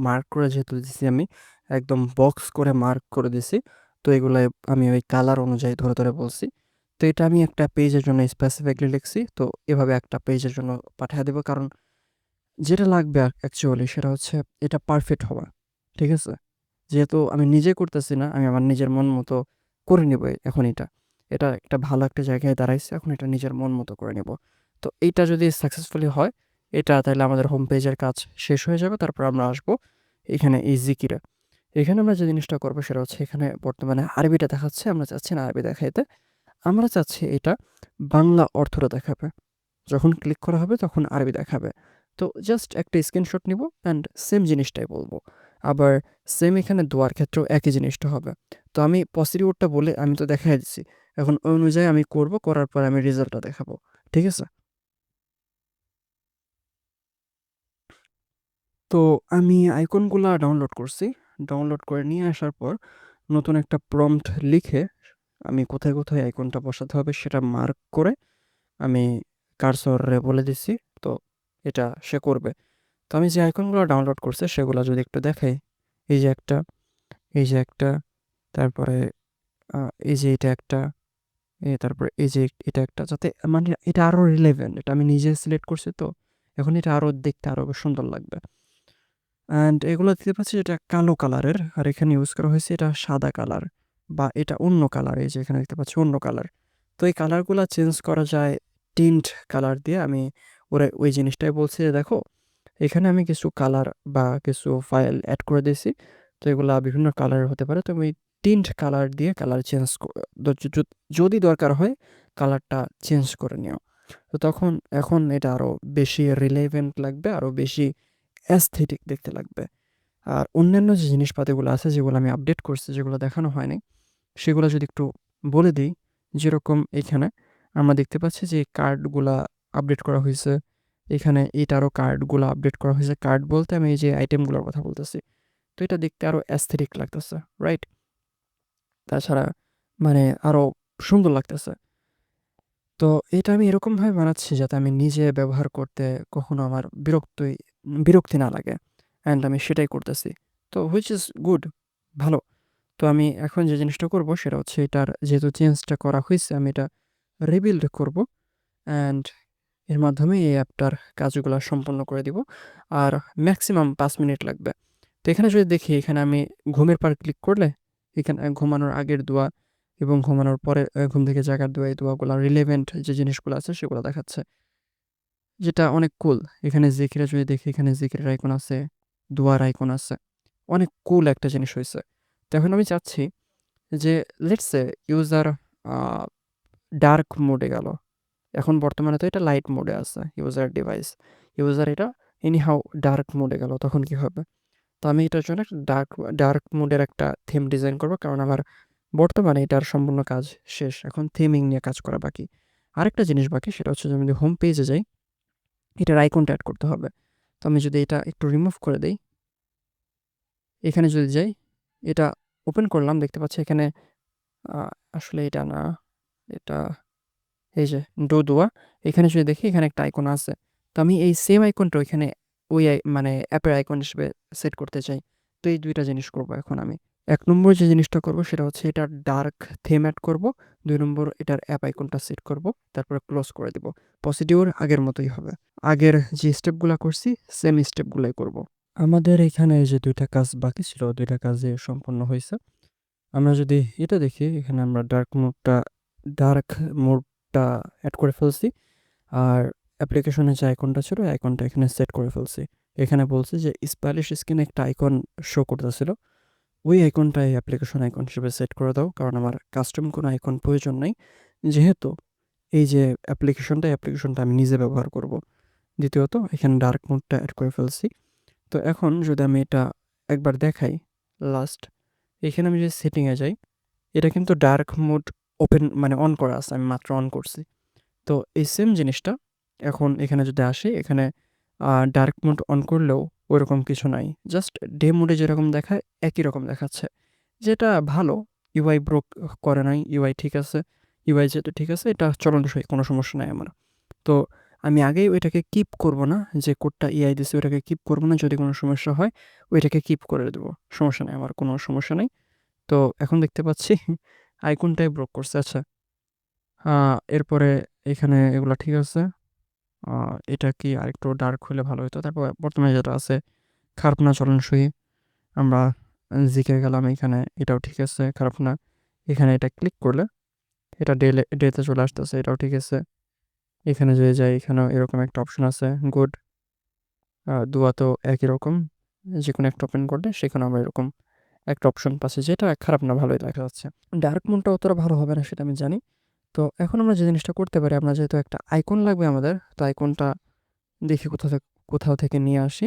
মার্ক করে যেহেতু দিছি, আমি একদম বক্স করে মার্ক করে দিছি। তো এগুলো আমি ওই কালার অনুযায়ী ধরে ধরে বলছি। তো এটা আমি একটা পেজের জন্য স্পেসিফিকলি লিখছি। তো এভাবে একটা পেজের জন্য পাঠিয়ে দেবো, কারণ যেটা লাগবে অ্যাকচুয়ালি সেটা হচ্ছে এটা পারফেক্ট হওয়া। ঠিক আছে? যেহেতু আমি নিজে করতেছি না, আমি আমার নিজের মন মতো করে নেব এখন এটা। এটা একটা ভালো একটা জায়গায় দাঁড়াইছে, এখন এটা নিজের মন মতো করে নেব। তো এইটা যদি সাকসেসফুলি হয়, এটা তাহলে আমাদের হোম পেজের কাজ শেষ হয়ে যাবে। তারপর আমরা আসবো এখানে এই জিকিরে। এখানে আমরা যে জিনিসটা করবো সেটা হচ্ছে এখানে বর্তমানে আরবিটা দেখাচ্ছে, আমরা চাচ্ছি না আরবি দেখাইতে। আমরা চাচ্ছি এটা বাংলা অর্থটা দেখাবে। যখন ক্লিক করা হবে তখন আরবি দেখাবে। তো জাস্ট একটা স্ক্রিনশট নিব অ্যান্ড সেম জিনিসটাই বলবো। আবার সেম এখানে দোয়ার ক্ষেত্রেও একই জিনিসটা হবে। তো আমি প্রসিডিউরটা বলে আমি তো দেখাই দিচ্ছি। এখন ওই অনুযায়ী আমি করব, করার পর আমি রেজাল্টটা দেখাবো। ঠিক আছে? তো আমি আইকনগুলা ডাউনলোড করছি। ডাউনলোড করে নিয়ে আসার পর নতুন একটা প্রম্পট লিখে আমি কোথায় কোথায় আইকনটা বসাতে হবে সেটা মার্ক করে আমি কার্সরে বলে দিচ্ছি। তো এটা সে করবে। তো আমি যে আইকনগুলো ডাউনলোড করছি সেগুলো যদি একটু দেখাই, এই যে একটা, এই যে একটা, তারপরে এই যে এটা একটা, তারপরে এই যে এটা একটা, যাতে মানে এটা আরো রিলেভেন্ট, এটা আমি নিজে সিলেক্ট করছি, তো এখন এটা আরো দেখতে আরো সুন্দর লাগবে। অ্যান্ড এগুলো দেখতে পাচ্ছি এটা কালো কালারের, আর এখানে ইউজ করা হয়েছে এটা সাদা কালার, বা এটা অন্য কালার, এই যে এখানে দেখতে পাচ্ছি অন্য কালার। তো এই কালারগুলো চেঞ্জ করা যায় টিন্ট কালার দিয়ে। আমি ওরা ওই জিনিসটাই বলছি যে দেখো, এখানে আমি কিছু কালার বা কিছু ফাইল অ্যাড করে দিয়েছি, তো এগুলা বিভিন্ন কালারের হতে পারে, তো আমি টিন্ট কালার দিয়ে কালার চেঞ্জ, যদি দরকার হয় কালারটা চেঞ্জ করে নিও। তো তখন এখন এটা আরও বেশি রিলেভেন্ট লাগবে, আরও বেশি অ্যাস্থেটিক দেখতে লাগবে। আর অন্যান্য যে জিনিসপাতিগুলো আছে যেগুলো আমি আপডেট করছি, যেগুলো দেখানো হয়নি, সেগুলো যদি একটু বলে দিই। যেরকম এখানে আমরা দেখতে পাচ্ছি যে কার্ডগুলা আপডেট করা হয়েছে, এখানে এটারও কার্ডগুলো আপডেট করা হয়েছে। কার্ড বলতে আমি এই যে আইটেমগুলোর কথা বলতেছি। তো এটা দেখতে আরও অ্যাস্থেটিক লাগতেছে, রাইট? তাছাড়া মানে আরও সুন্দর লাগতেছে। তো এটা আমি এরকমভাবে বানাচ্ছি যাতে আমি নিজে ব্যবহার করতে কখনো আমার বিরক্তি না লাগে, অ্যান্ড আমি সেটাই করতেছি। তো হুইচ ইজ গুড, ভালো। তো আমি এখন যে জিনিসটা করব সেটা হচ্ছে, এটার যেহেতু চেঞ্জটা করা হয়েছে, আমি এটা রিবিল্ড করব, অ্যান্ড এর মাধ্যমে এই অ্যাপটার কাজগুলো সম্পন্ন করে দিব। আর ম্যাক্সিমাম 5 মিনিট লাগবে। তো এখানে যদি দেখি, এখানে আমি ঘুমের পার ক্লিক করলে এখানে ঘুমানোর আগের দোয়া এবং ঘুমানোর পরে ঘুম থেকে জাগার দোয়া, এই দোয়াগুলো রিলেভেন্ট যে জিনিসগুলো আছে সেগুলো দেখাচ্ছে, যেটা অনেক কুল। এখানে জিকিরে যদি দেখি, এখানে জিকিরের আইকন আছে, দোয়ার আইকন আছে, অনেক কুল একটা জিনিস হয়েছে। তো এখন আমি চাচ্ছি যে লেটস সে ইউজার ডার্ক মোডে গেল। এখন বর্তমানে তো এটা লাইট মোডে আছে ইউজার ডিভাইস, ইউজার এটা এনিহাউ ডার্ক মোডে গেল, তখন কি হবে? তো আমি এটার জন্য একটা ডার্ক মোডের একটা থিম ডিজাইন করব, কারণ আমার বর্তমানে এটার সম্পূর্ণ কাজ শেষ, এখন থিমিং নিয়ে কাজ করা বাকি। আরেকটা জিনিস বাকি, সেটা হচ্ছে যদি হোম পেজে যাই, এটার আইকনটা অ্যাড করতে হবে। তো আমি যদি এটা একটু রিমুভ করে দেই, এখানে যদি যাই, এটা ওপেন করলাম, দেখতে পাচ্ছি এখানে আসলে এটা না, এটা এই যে দোয়া। এখানে যদি দেখি, এখানে একটা আইকন আছে। তো আমি এই সেম আইকনটা ওইখানে মানে অ্যাপের আইকন হিসেবে সেট করতে চাই। তো এই ২ টা জিনিস করব এখন আমি। ১ নম্বর যে জিনিসটা করব সেটা হচ্ছে এটার ডার্ক থিম এড করব। ২ নম্বর এটার অ্যাপ আইকনটা সেট করব। তারপরে ক্লোজ করে দিব। প্রসিডিউর আগের মতোই হবে। আগের যে স্টেপগুলা করছি সেম স্টেপগুলাই করব। আমাদের এখানে যে ২ টা কাজ বাকি ছিল, ২ টা কাজই সম্পন্ন হইছে। আমরা যদি এটা দেখি, এখানে আমরা ডার্ক মোডটা অ্যাড করে ফেলছি। আর অ্যাপ্লিকেশনের যে আইকনটা ছিল, ওই আইকনটা এখানে সেট করে ফেলছি। এখানে বলছি যে স্টাইলিশ স্ক্রিনে একটা আইকন শো করতেছিল, ওই আইকনটা এই অ্যাপ্লিকেশন আইকন হিসেবে সেট করে দাও, কারণ আমার কাস্টম কোনো আইকন প্রয়োজন নাই, যেহেতু এই যে অ্যাপ্লিকেশনটা আমি নিজে ব্যবহার করব। দ্বিতীয়ত এখানে ডার্ক মোডটা অ্যাড করে ফেলছি। তো এখন যদি আমি এটা একবার দেখাই, লাস্ট এখানে আমি যে সেটিংয়ে যাই, এটা কিন্তু ডার্ক মোড ওপেন মানে অন করা আছে, আমি মাত্র অন করছি। তো এই সেম জিনিসটা এখন এখানে যদি আসি, এখানে ডার্ক মোড অন করলেও ওইরকম কিছু নাই। জাস্ট ডে মোডে যেরকম দেখায় একই রকম দেখাচ্ছে, যেটা ভালো। ইউআই ব্রোক করে নাই, ইউআই ঠিক আছে। ইউআই যেহেতু ঠিক আছে, এটা চলনসই, কোনো সমস্যা নাই আমার। তো আমি আগেই ওইটাকে কিপ করব না, যে কোডটা এআই দিছে ওইটাকে কিপ করব না, যদি কোনো সমস্যা হয় ওইটাকে কিপ করে দেবো, সমস্যা নেই, আমার কোনো সমস্যা নেই। তো এখন দেখতে পাচ্ছি আইকনটাই ব্রোক করছে। আচ্ছা, এরপরে এখানে এগুলা ঠিক আছে। এটা কি আরেকটু ডার্ক হলে ভালো হতো। তারপর বর্তমানে যেটা আছে, খারাপ না, চলনসই। আমরা জিকে গেলাম, এখানে এটাও ঠিক আছে, খারাপ না। এখানে এটা ক্লিক করলে এটা ডেতে চলে আসতেছে, এটাও ঠিক আছে। এখানে যদি যাই, এখানেও এরকম একটা অপশন আছে, গুড। দুয়া তো একই রকম, যে কোনো একটা ওপেন করলে সেখানে আমরা এরকম একটা অপশন পাচ্ছি, যেটা খারাপ না, ভালোই দেখা যাচ্ছে। ডার্ক মুডটা অতটা ভালো হবে না সেটা আমি জানি। তো এখন আমরা যে জিনিসটা করতে পারি, আমরা যেহেতু একটা আইকন লাগবে আমাদের, তো আইকনটা দেখি কোথাও থেকে নিয়ে আসি,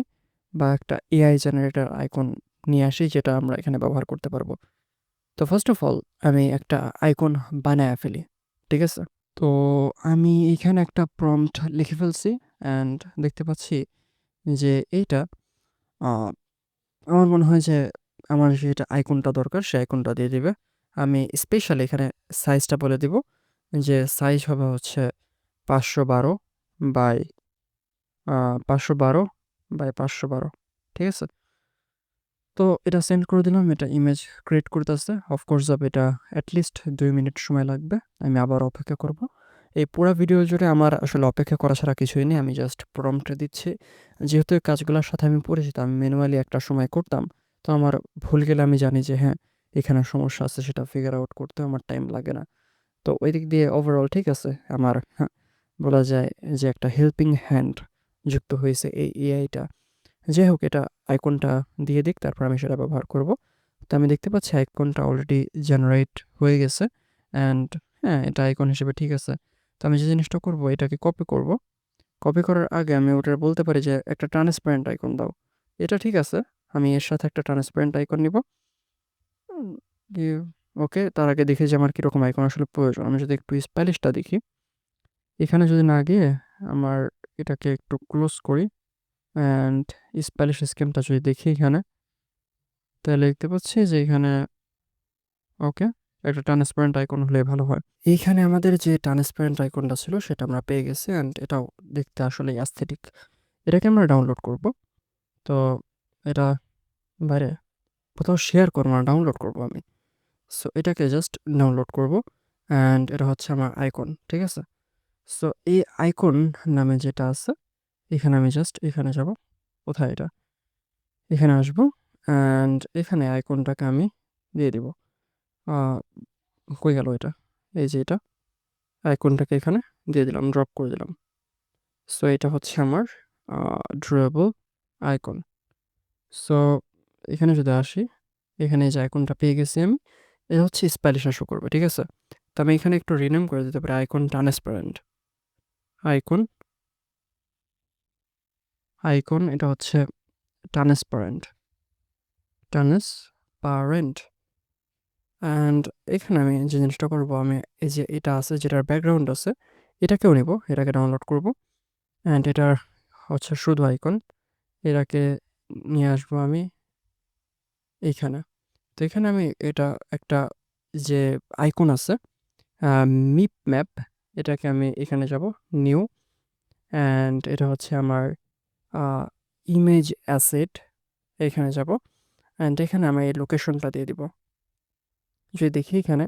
বা একটা এআই জেনারেটর আইকন নিয়ে আসি, যেটা আমরা এখানে ব্যবহার করতে পারবো। তো ফার্স্ট অফ অল আমি একটা আইকন বানায় ফেলি, ঠিক আছে? তো আমি এখানে একটা প্রম্পট লিখে ফেলছি, অ্যান্ড দেখতে পাচ্ছি যে এইটা আমার মনে হয় যে আমার যেটা আইকনটা দরকার সে আইকনটা দিয়ে দিবে। আমি স্পেশাল এখানে সাইজটা বলে দিব, যে সাইজ হবে হচ্ছে 512 বাই 512 বাই 512, ঠিক আছে? তো এটা সেন্ড করে দিলাম। এটা ইমেজ ক্রিয়েট করতেছে। অফকোর্স এটা এটলিস্ট 2 মিনিট সময় লাগবে। আমি আবার অপেক্ষা করব। এই পুরা ভিডিও জুড়ে আমার আসলে অপেক্ষা করা ছাড়া কিছুই নেই। আমি জাস্ট প্রম্পট দিচ্ছি। যেহেতু এই কাজগুলোর সাথে আমি পরিচিত, আমি ম্যানুয়ালি একটা সময় করতাম। তো আমার ভুল গেলে আমি জানি যে হ্যাঁ, এখানে সমস্যা আছে, সেটা ফিগার আউট করতে আমার টাইম লাগে না। তো ওই দিক দিয়ে ওভারঅল ঠিক আছে। আমার বলা যায় যে একটা হেল্পিং হ্যান্ড যুক্ত হয়েছে এই এআইটা। যাই হোক, এটা আইকনটা দিয়ে দিক, তারপর আমি সেটা ব্যবহার করব। তো আমি দেখতে পাচ্ছি আইকনটা অলরেডি জেনারেট হয়ে গেছে। অ্যান্ড হ্যাঁ, এটা আইকন হিসেবে ঠিক আছে। তো আমি যে জিনিসটা করব, এটাকে কপি করব। কপি করার আগে আমি ওটার বলতে পারি যে একটা ট্রান্সপারেন্ট আইকন দাও। এটা ঠিক আছে। আমি এর সাথে একটা ট্রান্সপারেন্ট আইকন নিব। উম, ওকে, তার আগে দেখি যে আমার কীরকম আইকন আসলে প্রয়োজন। আমি যদি একটু স্টাইলিশটা দেখি, এখানে যদি না গিয়ে আমার এটাকে একটু ক্লোজ করি অ্যান্ড স্টাইলিশ স্কিমটা যদি দেখি এখানে, তাহলে দেখতে পাচ্ছি যে এখানে ওকে, একটা ট্রান্সপারেন্ট আইকন হলে ভালো হয়। এইখানে আমাদের যে ট্রান্সপারেন্ট আইকনটা ছিল সেটা আমরা পেয়ে গেছি অ্যান্ড এটাও দেখতে আসলে অ্যাস্থেটিক। এটাকে আমরা ডাউনলোড করব। তো এটা বাইরে কোথাও শেয়ার করবো না, ডাউনলোড করব আমি। সো এটাকে জাস্ট ডাউনলোড করব অ্যান্ড এটা হচ্ছে আমার আইকন, ঠিক আছে? সো এই আইকন নামে যেটা আছে, এখানে আমি জাস্ট এখানে যাব। কোথায় এটা? এখানে আসবো অ্যান্ড এখানে আইকনটাকে আমি দিয়ে দিব। কই গেল এটা? এই যে এটা আইকনটাকে এখানে দিয়ে দিলাম, ড্রপ করে দিলাম। সো এটা হচ্ছে আমার ড্রয়েবল আইকন। সো এখানে যদি আসি, এখানে এই যে আইকনটা পেয়ে গেছি আমি। এটা হচ্ছে স্টাইলিশ শো করবে, ঠিক আছে? তো আমি এখানে একটু রিনেম করে দিতে পারি আইকন ট্রান্সপারেন্ট। আইকন আইকন এটা হচ্ছে ট্রান্সপারেন্ট। ট্রান্সপারেন্ট অ্যান্ড এখানে আমি যে জিনিসটা করবো, আমি এই যে এটা আছে, যেটার ব্যাকগ্রাউন্ড আছে, এটাকেও নেব, এটাকে ডাউনলোড করব অ্যান্ড এটার হচ্ছে শুধু আইকন। এটাকে নিয়ে আসবো আমি এইখানে। তো এখানে আমি এটা একটা যে আইকন আছে, মিপ ম্যাপ, এটাকে আমি এখানে যাব, নিউ অ্যান্ড এটা হচ্ছে আমার ইমেজ অ্যাসেট, এখানে যাব অ্যান্ড এখানে আমি এই লোকেশনটা দিয়ে দিব। যদি দেখি এখানে,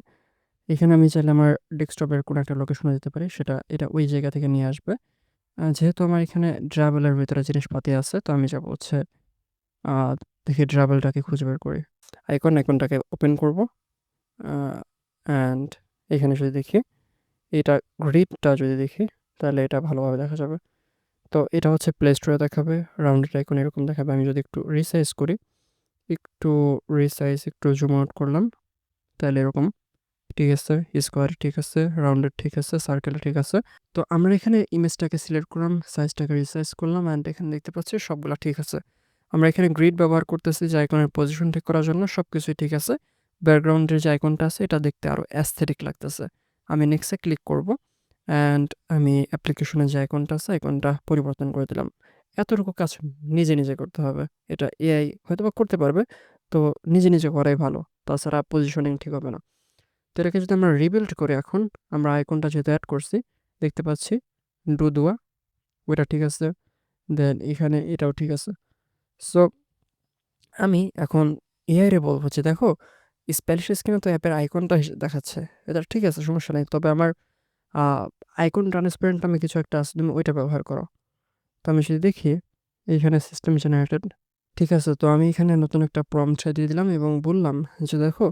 এখানে আমি চাইলে আমার ডেস্কটপের কোনো একটা লোকেশনে দিতে পারি, সেটা এটা ওই জায়গা থেকে নিয়ে আসবে। যেহেতু আমার এখানে ট্রাভেলের ভিতরে জিনিসপাতি আছে, তো আমি যাব হচ্ছে দেখি ট্রাভেলটাকে খুঁজে বের করি। আইকনটাকে ওপেন করব অ্যান্ড এখানে যদি দেখি, এটা গ্রিডটা যদি দেখি, তাহলে এটা ভালোভাবে দেখা যাবে। তো এটা হচ্ছে প্লে স্টোরে দেখাবে, রাউন্ডেড আইকন এরকম দেখাবে। আমি যদি একটু রিসাইজ করি, একটু জুম আউট করলাম, তাহলে এরকম ঠিক আছে, স্কোয়ার ঠিক আছে, রাউন্ডেড ঠিক আছে, সার্কেল ঠিক আছে। তো আমরা এখানে ইমেজটাকে সিলেক্ট করলাম, সাইজটাকে রিসাইজ করলাম অ্যান্ড এখানে দেখতে পাচ্ছি সবগুলো ঠিক আছে। আমরা এখানে গ্রিড ব্যবহার করতেছি যে আইকনের পজিশন ঠিক করার জন্য, সব কিছুই ঠিক আছে। ব্যাকগ্রাউন্ডের যে আইকনটা আছে, এটা দেখতে আরও অ্যাস্থেটিক লাগতেছে। আমি নেক্সটে ক্লিক করব অ্যান্ড আমি অ্যাপ্লিকেশনের যে আইকনটা আছে, আইকনটা পরিবর্তন করে দিলাম। এতটুকু কাজ নিজে করতে হবে। এটা এআই হয়তোবা করতে পারবে, তো নিজে করাই ভালো। তাছাড়া পজিশনিং ঠিক হবে না। তো এটাকে যদি আমরা রিবিল্ড করি, এখন আমরা আইকনটা যেহেতু অ্যাড করছি, দেখতে পাচ্ছি ডু দোয়া, ওইটা ঠিক আছে। দেন এখানে এটাও ঠিক আছে। সো আমি এখন এআই রে বলবো যে দেখো, স্প্যানিশ স্ক্রিনে তো অ্যাপের আইকনটা দেখাচ্ছে, এটা ঠিক আছে, সমস্যা নেই। তবে আমার আইকন ট্রান্সপারেন্ট আমি কিছু একটা আছে, তুমি ওইটা ব্যবহার করো। তো আমি যদি দেখি এইখানে সিস্টেম জেনারেটেড ঠিক আছে। তো আমি এখানে নতুন একটা প্রম্পট দিয়ে দিলাম এবং বললাম যে দেখো,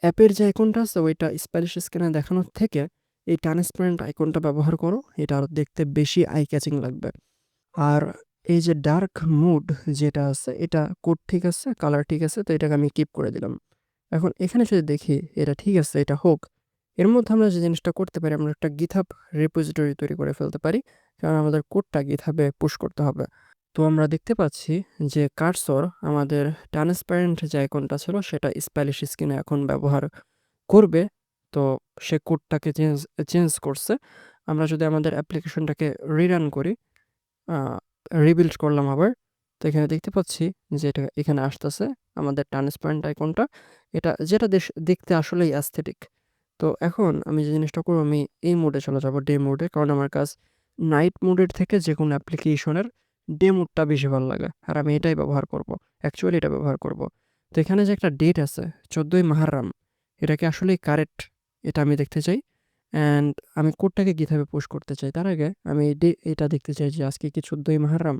অ্যাপের যে আইকনটা আছে ওইটা স্প্যানিশ স্ক্রিনে দেখানোর থেকে এই ট্রান্সপারেন্ট আইকনটা ব্যবহার করো, এটা আরও দেখতে বেশি আই ক্যাচিং লাগবে। আর এই যে ডার্ক মুড যেটা আছে, এটা কোড ঠিক আছে, কালার ঠিক আছে, তো এটাকে আমি কিপ করে দিলাম। এখন এখানে যদি দেখি এটা ঠিক আছে, এটা হোক। এর মধ্যে আমরা যে জিনিসটা করতে পারি, আমরা একটা গিটহাব রিপোজিটরি তৈরি করে ফেলতে পারি, কারণ আমাদের কোডটা গিটহাবে পুশ করতে হবে। তো আমরা দেখতে পাচ্ছি যে কার্সর আমাদের ট্রান্সপারেন্ট যে আইকনটা ছিল সেটা স্প্যানিশ স্ক্রিনে এখন ব্যবহার করবে। তো সে কোডটাকে চেঞ্জ করছে। আমরা যদি আমাদের অ্যাপ্লিকেশনটাকে রিরান করি, রিবিল্ড করলাম আবার, তো এখানে দেখতে পাচ্ছি যে এটা এখানে আসতেছে আমাদের ট্রান্সপারেন্ট আইকনটা, এটা যেটা দেখতে আসলেই অ্যাস্থেটিক। তো এখন আমি যে জিনিসটা করবো, আমি এই মোডে চলে যাবো, ডে মোডে, কারণ আমার কাছে নাইট মোডের থেকে যে কোনো অ্যাপ্লিকেশনের ডে মোডটা বেশি ভালো লাগে, আর আমি এটাই ব্যবহার করব, অ্যাকচুয়ালি এটা ব্যবহার করব। তো এখানে যে একটা ডেট আছে 14ই মুহররম, এটা কি আসলেই কারেক্ট? এটা আমি দেখতে চাই। অ্যান্ড আমি কোডটাকে GitHub-এ পুশ করতে চাই। তার আগে আমি এটা দেখতে চাই যে আজকে কি 14ই মুহররম?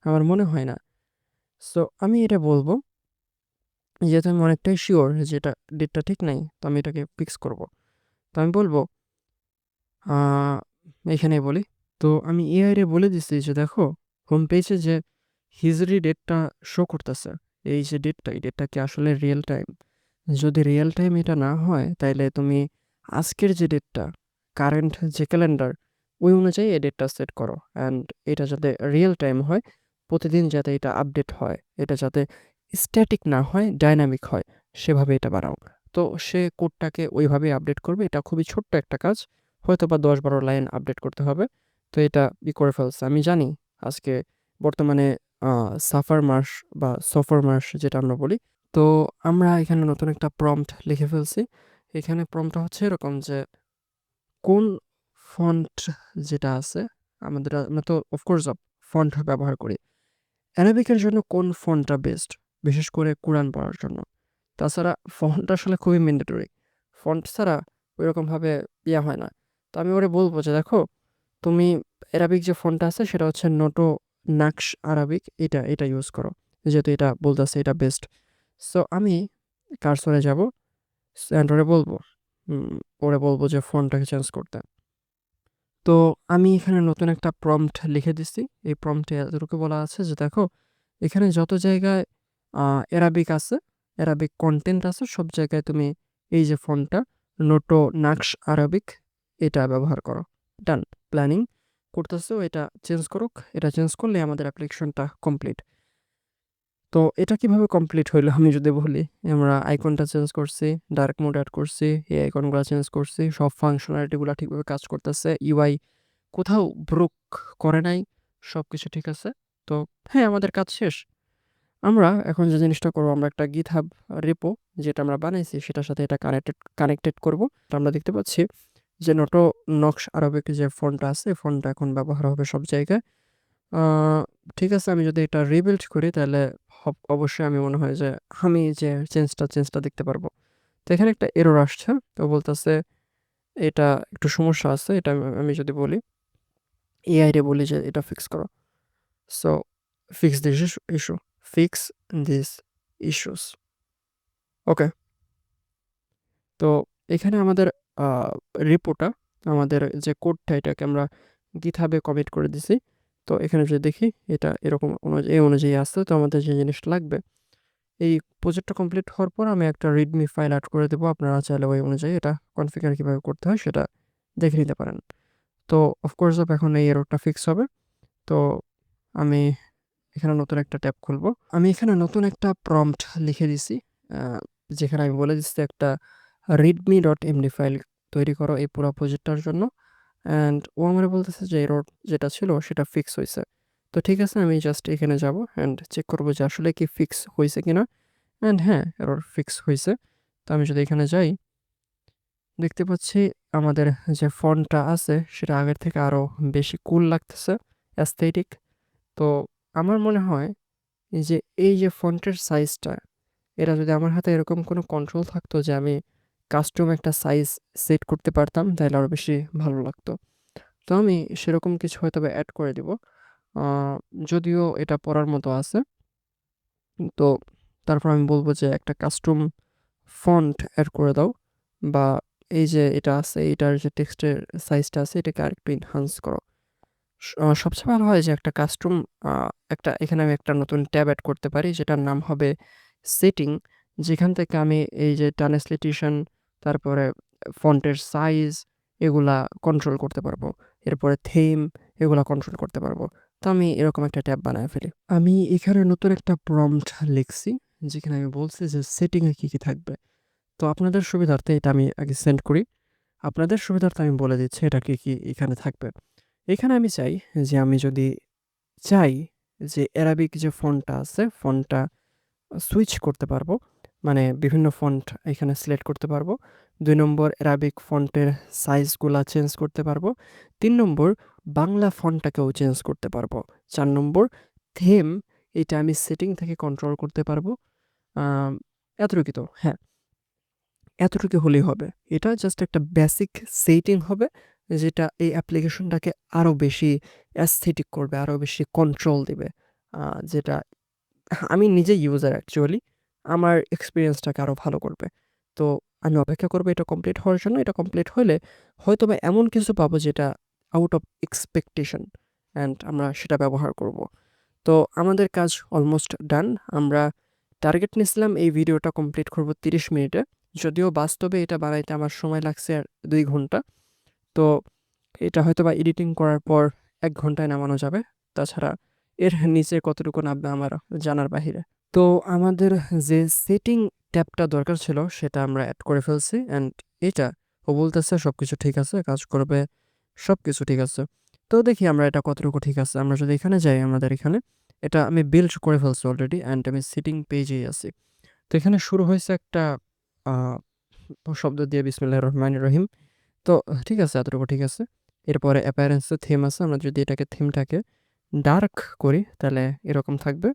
আমার মনে হয় না। সো আমি এটা বলব, যেহেতু আমি অনেকটাই শিওর যে এটা ডেটটা ঠিক নাই, তো আমি এটাকে ফিক্স করব। তো আমি বলব আ এখানেই বলি। তো আমি AI রে বলে দিছি যে দেখো হোম পেজে যে হিজরি ডেটটা শো করতেছে, এই যে ডেটটা, এই ডেটটা কি আসলে রিয়েল টাইম? যদি রিয়েল টাইম এটা না হয়, তাইলে তুমি আজকের যে ডেটটা, কারেন্ট যে ক্যালেন্ডার, ওই অনুযায়ী এই ডেটটা সেট করো। অ্যান্ড এটা যাতে রিয়েল টাইম হয়, প্রতিদিন যাতে এটা আপডেট হয়, এটা যাতে স্ট্যাটিক না হয়, ডাইনামিক হয়, সেভাবে এটা বানাও। তো সে কোডটাকে ওইভাবেই আপডেট করবে। এটা খুবই ছোট্ট একটা কাজ, হয়তোবা ১০-১২ লাইন আপডেট করতে হবে। তো এটা করে ফেলছে। আমি জানি আজকে বর্তমানে আ সাফার মাস বা সফর মাস যেটা আমরা বলি। তো আমরা এখানে নতুন একটা প্রম্পট লিখে ফেলছি। এখানে প্রম্পটটা হচ্ছে এরকম যে কোন ফন্ট যেটা আছে আমরা তো অফকোর্স ফন্ট ব্যবহার করি। অ্যারাবিকের জন্য কোন ফন্টটা বেস্ট? বিশেষ করে কুরআন পড়ার জন্য। তাছাড়া ফন্ট আসলে খুবই ম্যান্ডেটরি। ফন্ট ছাড়া ওইরকমভাবে হয় না। তো আমি ওরে বলব যে দেখো, তুমি অ্যারাবিক যে ফন্টটা আছে সেটা হচ্ছে নোটো নাকশ আরাবিক, এটা ইউজ করো। যেহেতু এটা বলতেছে এটা বেস্ট। সো আমি কার্সরে যাব, অ্যান্ড ওরে বলব যে ফন্টটাকে চেঞ্জ করতে। তো আমি এখানে নতুন একটা প্রম্পট লিখে দিছি। এই প্রম্পটে এতটুকু বলা আছে যে দেখো, এখানে যত জায়গায় অ্যারাবিক আছে, অ্যারাবিক কনটেন্ট আছে, সব জায়গায় তুমি এই যে ফন্টটা নোটো নাকশ আরাবিক এটা ব্যবহার করো। ডান। প্ল্যানিং করতেছো, এটা চেঞ্জ করুক। এটা চেঞ্জ করলে আমাদের অ্যাপ্লিকেশনটা কমপ্লিট। তো এটা কিভাবে কমপ্লিট হইলো আমি যদি বলি, আমরা আইকনটা চেঞ্জ করছি, ডার্ক মোড এড করছি, এই আইকনগুলো চেঞ্জ করছি, সব ফাংশনালিটিগুলো ঠিকভাবে কাজ করতেছে, ইউআই কোথাও ব্রোক করে নাই, সবকিছু ঠিক আছে। তো হ্যাঁ, আমাদের কাজ শেষ। আমরা এখন যে জিনিসটা করবো, আমরা একটা GitHub রেপো যেটা আমরা বানাইছি সেটার সাথে এটা কানেক্টেড করব। তো আমরা দেখতে পাচ্ছি যে নোটো নকশ আরবিক যে ফন্টটা আছে, ফন্টটা এখন ব্যবহার হবে সব জায়গায়। আ ঠিক আছে, আমি যদি এটা রিবিল্ড করি তাহলে অবশ্যই আমি মনে হয় যে আমি যে চেঞ্জটা দেখতে পারবো। তো এখানে একটা এরর আসছে। তো বলতেছে এটা একটু সমস্যা আছে। এটা আমি যদি বলি, AI রে বলি যে এটা ফিক্স করো। So fix this issue, fix this issues. Okay. তো এখানে আমাদের আ রিপোটা, আমাদের যে কোডটা, এটাকে আমরা GitHub এ কমিট করে দিছি। তো এখানে যদি দেখি এটা এরকম এই অনুযায়ী আছে। তো আমাদের যে জিনিসটা লাগবে, এই প্রজেক্টটা কমপ্লিট হওয়ার পর আমি একটা রিডমি ফাইল এড করে দেবো। আপনারা চাইলে ওই অনুযায়ী এটা কনফিগার কিভাবে করতে হয় সেটা দেখে নিতে পারেন। তো অফকোর্স এখন এই এররটা ফিক্স হবে। তো আমি এখানে নতুন একটা ট্যাব খুলবো। আমি এখানে নতুন একটা প্রম্পট লিখে দিছি। আ যেখানে আমি বলে দিচ্ছি একটা readme.md ফাইল তৈরি করো এই পুরা প্রজেক্টটার জন্য। অ্যান্ড ও আমারে বলতেছে যে এরর যেটা ছিল সেটা ফিক্স হইছে। তো ঠিক আছে, আমি জাস্ট এখানে যাবো অ্যান্ড চেক করবো যে আসলে কি ফিক্স হইছে কিনা। অ্যান্ড হ্যাঁ, এরর ফিক্স হইছে। তো আমি যদি এখানে যাই, দেখতে পাচ্ছি আমাদের যে ফন্টটা আছে সেটা আগের থেকে আরো বেশি কুল লাগতেছে, অ্যাস্থেটিক। তো আমার মনে হয় এই যে ফন্টের সাইজটা, এটা যদি আমার হাতে এরকম কোনো কন্ট্রোল থাকতো যে আমি কাস্টম একটা সাইজ সেট করতে পারতাম, তাহলে আরো বেশি ভালো লাগতো। তো আমি সেরকম কিছু হয়তোবা এড করে দিব। আ যদিও এটা পড়ার মতো আছে। তো তারপর আমি বলব যে একটা কাস্টম ফন্ট এড করে দাও, বা এই যে এটা আছে, এটার যে টেক্সটের সাইজটা আছে এটাকে আরেকটু এনহান্স করো। সবচেয়ে ভালো হয় যে একটা কাস্টম আ একটা এখানে আমি একটা নতুন ট্যাব এড করতে পারি যেটার নাম হবে সেটিং। যেখান থেকে আমি এই যে ট্রান্সলেশন, তারপরে ফন্টের সাইজ, এগুলা কন্ট্রোল করতে পারবো। এরপরে থিম, এগুলা কন্ট্রোল করতে পারবো। তো আমি এরকম একটা ট্যাব বানায় ফেলি। আমি এখানে নতুন একটা প্রম্পট লিখছি যেখানে আমি বলছি যে সেটিং এ কি থাকবে। তো আপনাদের সুবিধার্থে এটা আমি আগে সেন্ড করি। আপনাদের সুবিধার্থে আমি বলে দিচ্ছি এটা কি এখানে থাকবে। এখানে আমি চাই যে আমি যদি চাই যে অ্যারাবিক যে ফন্টটা আছে, ফন্টটা সুইচ করতে পারবো। মানে বিভিন্ন ফন্ট এখানে সিলেক্ট করতে পারবো। ২ নম্বর অ্যারাবিক ফন্টের সাইজগুলা চেঞ্জ করতে পারবো। ৩ নম্বর বাংলা ফন্টটাকেও চেঞ্জ করতে পারবো। ৪ নম্বর থিম, এটা আমি সেটিং থেকে কন্ট্রোল করতে পারবো। আ এতটুকু তো হ্যাঁ, এতটুকু হলেই হবে। এটা জাস্ট একটা বেসিক সেটিং হবে, যেটা এই অ্যাপ্লিকেশনটাকে আরো বেশি অ্যাস্থেটিক করবে, আরো বেশি কন্ট্রোল দিবে। যেটা আমি নিজে ইউজার অ্যাকচুয়ালি, আমার এক্সপেরিয়েন্সটাকে আরো ভালো করবে। তো আমি অপেক্ষা করব এটা কমপ্লিট হওয়ার জন্য। এটা কমপ্লিট হইলে হয়তোবা এমন কিছু পাবো যেটা আউট অফ এক্সপেকটেশন, অ্যান্ড আমরা সেটা ব্যবহার করব। তো আমাদের কাজ অলমোস্ট ডান। আমরা টার্গেট নিয়েছিলাম এই ভিডিওটা কমপ্লিট করব 30 মিনিটে। যদিও বাস্তবে এটা বানাইতে আমার সময় লাগছে আর 2 ঘন্টা। তো এটা হয়তোবা এডিটিং করার পর 1 ঘন্টায় নামানো যাবে। তাছাড়া এর নিচে কতটুকু নামবে আমার জানার বাহিরে। তো আমাদের যে সেটিং ট্যাবটা দরকার ছিল সেটা আমরা এড করে ফেলছি, অ্যান্ড এটা ও বলতেছে সবকিছু ঠিক আছে, কাজ করবে, সবকিছু ঠিক আছে। তো দেখি আমরা এটা কতটুকু ঠিক আছে। আমরা যদি এখানে যাই, আমাদের এখানে এটা আমি বিল্ড করে ফেলছি অলরেডি, অ্যান্ড আমি সেটিং পেজেই আছি। তো এখানে শুরু হয়েছে একটা আহ, শব্দ দিয়ে, বিসমিল্লাহির রহমানির রহিম। তো ঠিক আছে, এতটুকু ঠিক আছে। এরপরে অ্যাপিয়ারেন্সে থিম আছে। আমরা যদি এটাকে থিমটাকে ডার্ক করি তাহলে এরকম থাকবে,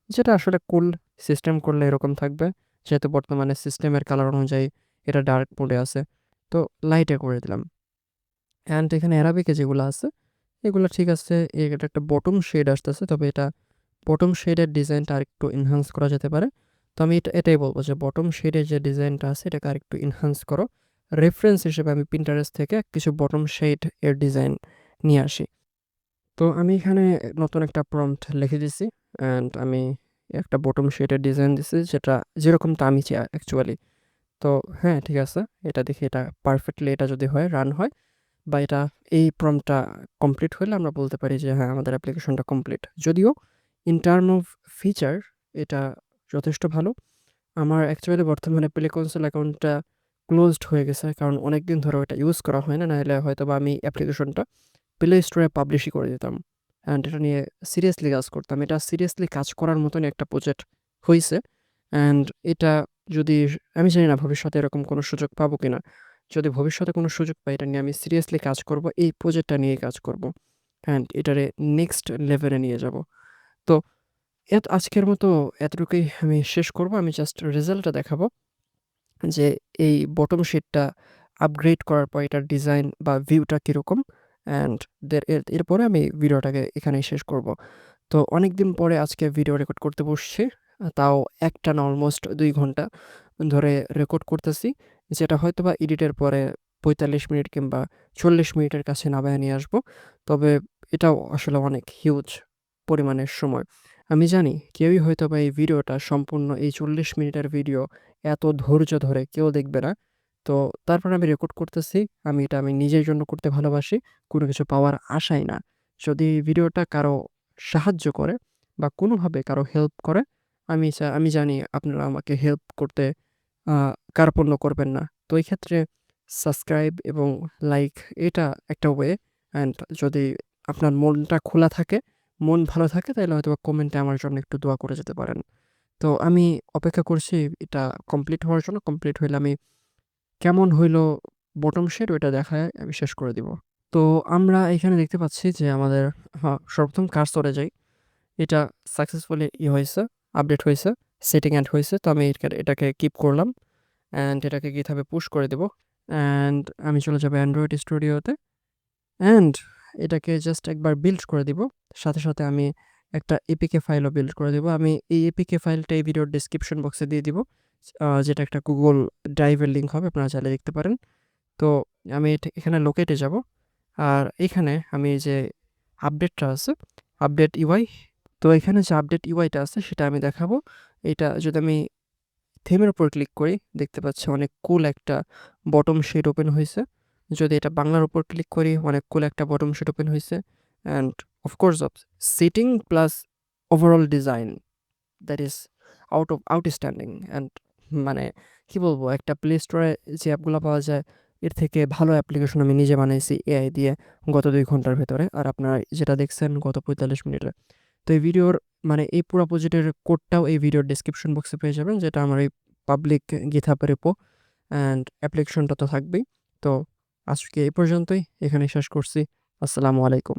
যেটা আসলে কুল। সিস্টেম করলে এরকম থাকবে, যেহেতু বর্তমানে সিস্টেমের কালার অনুযায়ী এটা ডার্ক মোডে আছে। তো লাইটে করে দিলাম। অ্যান্ড এখানে অ্যারাবিকে যেগুলো আছে এগুলো ঠিক আছে। এটা একটা বটম শেড আসতেছে, তবে এটা বটম শেডের ডিজাইনটা আরেকটু এনহান্স করা যেতে পারে। তো আমি এটাই বলবো যে বটম শেডের যে ডিজাইনটা আছে এটাকে আরেকটু এনহান্স করো। রেফারেন্স হিসেবে আমি পিন্টারেস্ট থেকে কিছু বটম শেড এর ডিজাইন নিয়ে আসি। তো আমি এখানে নতুন একটা প্রম্পট লিখে দিছি, অ্যান্ড আমি একটা বটম শেডের ডিজাইন দিছি, যেটা যেরকমটা আমি চাই অ্যাকচুয়ালি। তো হ্যাঁ, ঠিক আছে। এটা দেখি, এটা পারফেক্টলি এটা যদি হয়, রান হয়, বা এটা এই প্রম্পটটা কমপ্লিট হলে আমরা বলতে পারি যে হ্যাঁ, আমাদের অ্যাপ্লিকেশনটা কমপ্লিট। যদিও ইন টার্ম অফ ফিচার এটা যথেষ্ট ভালো। আমার অ্যাকচুয়ালি বর্তমানে প্লে কনসোল অ্যাকাউন্টটা ক্লোজড হয়ে গেছে, কারণ অনেক দিন ধরে ওটা ইউজ করা হয় না। নাহলে হয়তো বা আমি অ্যাপ্লিকেশনটা প্লে স্টোরে পাবলিশই করে দিতাম, অ্যান্ড এটা নিয়ে সিরিয়াসলি কাজ করতাম। এটা সিরিয়াসলি কাজ করার মতনই একটা প্রজেক্ট হইছে। অ্যান্ড এটা যদি, আমি জানি না ভবিষ্যতে এরকম কোনো সুযোগ পাবো কিনা। যদি ভবিষ্যতে কোনো সুযোগ পাই, এটা নিয়ে আমি সিরিয়াসলি কাজ করব, এই প্রজেক্টটা নিয়ে কাজ করব, অ্যান্ড এটারে নেক্সট লেভেলে নিয়ে যাব। তো আজকের মতো এতটুকুই আমি শেষ করব। আমি জাস্ট রেজাল্টটা দেখাবো যে এই বটম শেডটা আপগ্রেড করার পর এটার ডিজাইন বা ভিউটা কীরকম, অ্যান্ড এরপরে আমি ভিডিওটাকে এখানেই শেষ করব। তো অনেকদিন পরে আজকে ভিডিও রেকর্ড করতে বসছি, তাও একটানা অলমোস্ট 2 ঘন্টা ধরে রেকর্ড করতেছি, যেটা হয়তোবা এডিটের পরে 45 মিনিট কিংবা 40 মিনিটের কাছে নামায় নিয়ে আসবো। তবে এটাও আসলে অনেক হিউজ পরিমাণের সময়। আমি জানি কেউই হয়তোবা এই ভিডিওটা সম্পূর্ণ, এই 40 মিনিটের ভিডিও এত ধৈর্য ধরে কেউ দেখবে না। তো তারপরে আমি রেকর্ড করতেছি। আমি নিজের জন্য করতে ভালোবাসি, কোনো কিছু পাওয়ার আশায় না। যদি এই ভিডিওটা কারো সাহায্য করে বা কোনোভাবে কারো হেল্প করে, আমি জানি আপনারা আমাকে হেল্প করতে আ কার্পণ্য করবেন না। তো এই ক্ষেত্রে সাবস্ক্রাইব এবং লাইক এটা একটা ওয়ে, অ্যান্ড যদি আপনার মনটা খোলা থাকে, মন ভালো থাকে, তাহলে হয়তোবা কমেন্টে আমার জন্য একটু দোয়া করে যেতে পারেন। তো আমি অপেক্ষা করছি এটা কমপ্লিট হওয়ার জন্য। কমপ্লিট হইলে আমি কেমন হইলো বটম শেড ওইটা দেখায় আমি শেষ করে দিব। তো আমরা এখানে দেখতে পাচ্ছি যে আমাদের, সর্বপ্রথম কার্সরে যাই। এটা সাকসেসফুলি হয়েছে, আপডেট হয়েছে, সেটিং এড হয়েছে। তো আমি এটাকে কিপ করলাম, অ্যান্ড এটাকে GitHub এ পুশ করে দেব। অ্যান্ড আমি চলে যাবো অ্যান্ড্রয়েড স্টুডিওতে, অ্যান্ড এটাকে জাস্ট একবার বিল্ড করে দিব। সাথে, সাথে আমি একটা এপিকে ফাইলও বিল্ড করে দিব। আমি এই এপিকে ফাইলটা এই ভিডিওর ডেসক্রিপশন বক্সে দিয়ে দিব, যেটা একটা Google ড্রাইভের লিঙ্ক হবে, আপনারা চাইলে দেখতে পারেন। তো আমি এখানে লোকেটে যাব, আর এখানে আমি যে আপডেটটা আছে, আপডেট ইউআই, তো এখানে যে আপডেট ইউআইটা আছে সেটা আমি দেখাবো। এটা যদি আমি থিমের উপর ক্লিক করি, দেখতে পাচ্ছি অনেক কুল একটা বটম শেড ওপেন হয়েছে। যদি এটা বাংলার উপর ক্লিক করি, অনেক কুল একটা বটম শেড ওপেন হয়েছে। And of course seating plus overall design, that is outstanding. And মানে কি বলবো, একটা প্লে স্টোরে যে অ্যাপগুলো পাওয়া যায় এর থেকে ভালো অ্যাপ্লিকেশন আমি নিজে বানাইছি এআই দিয়ে গত 2 ঘন্টার ভেতরে, আর আপনারা যেটা দেখছেন গত 45 মিনিটে। তো এই ভিডিওর, মানে এই পুরো প্রজেক্টের কোডটাও এই ভিডিওর ডেসক্রিপশন বক্সে পেয়ে যাবেন, যেটা আমার এই পাবলিক GitHub রেপো, অ্যান্ড অ্যাপ্লিকেশনটা তো থাকবেই। তো আজকে এই পর্যন্তই, এখানেই শেষ করছি। আসসালামু আলাইকুম।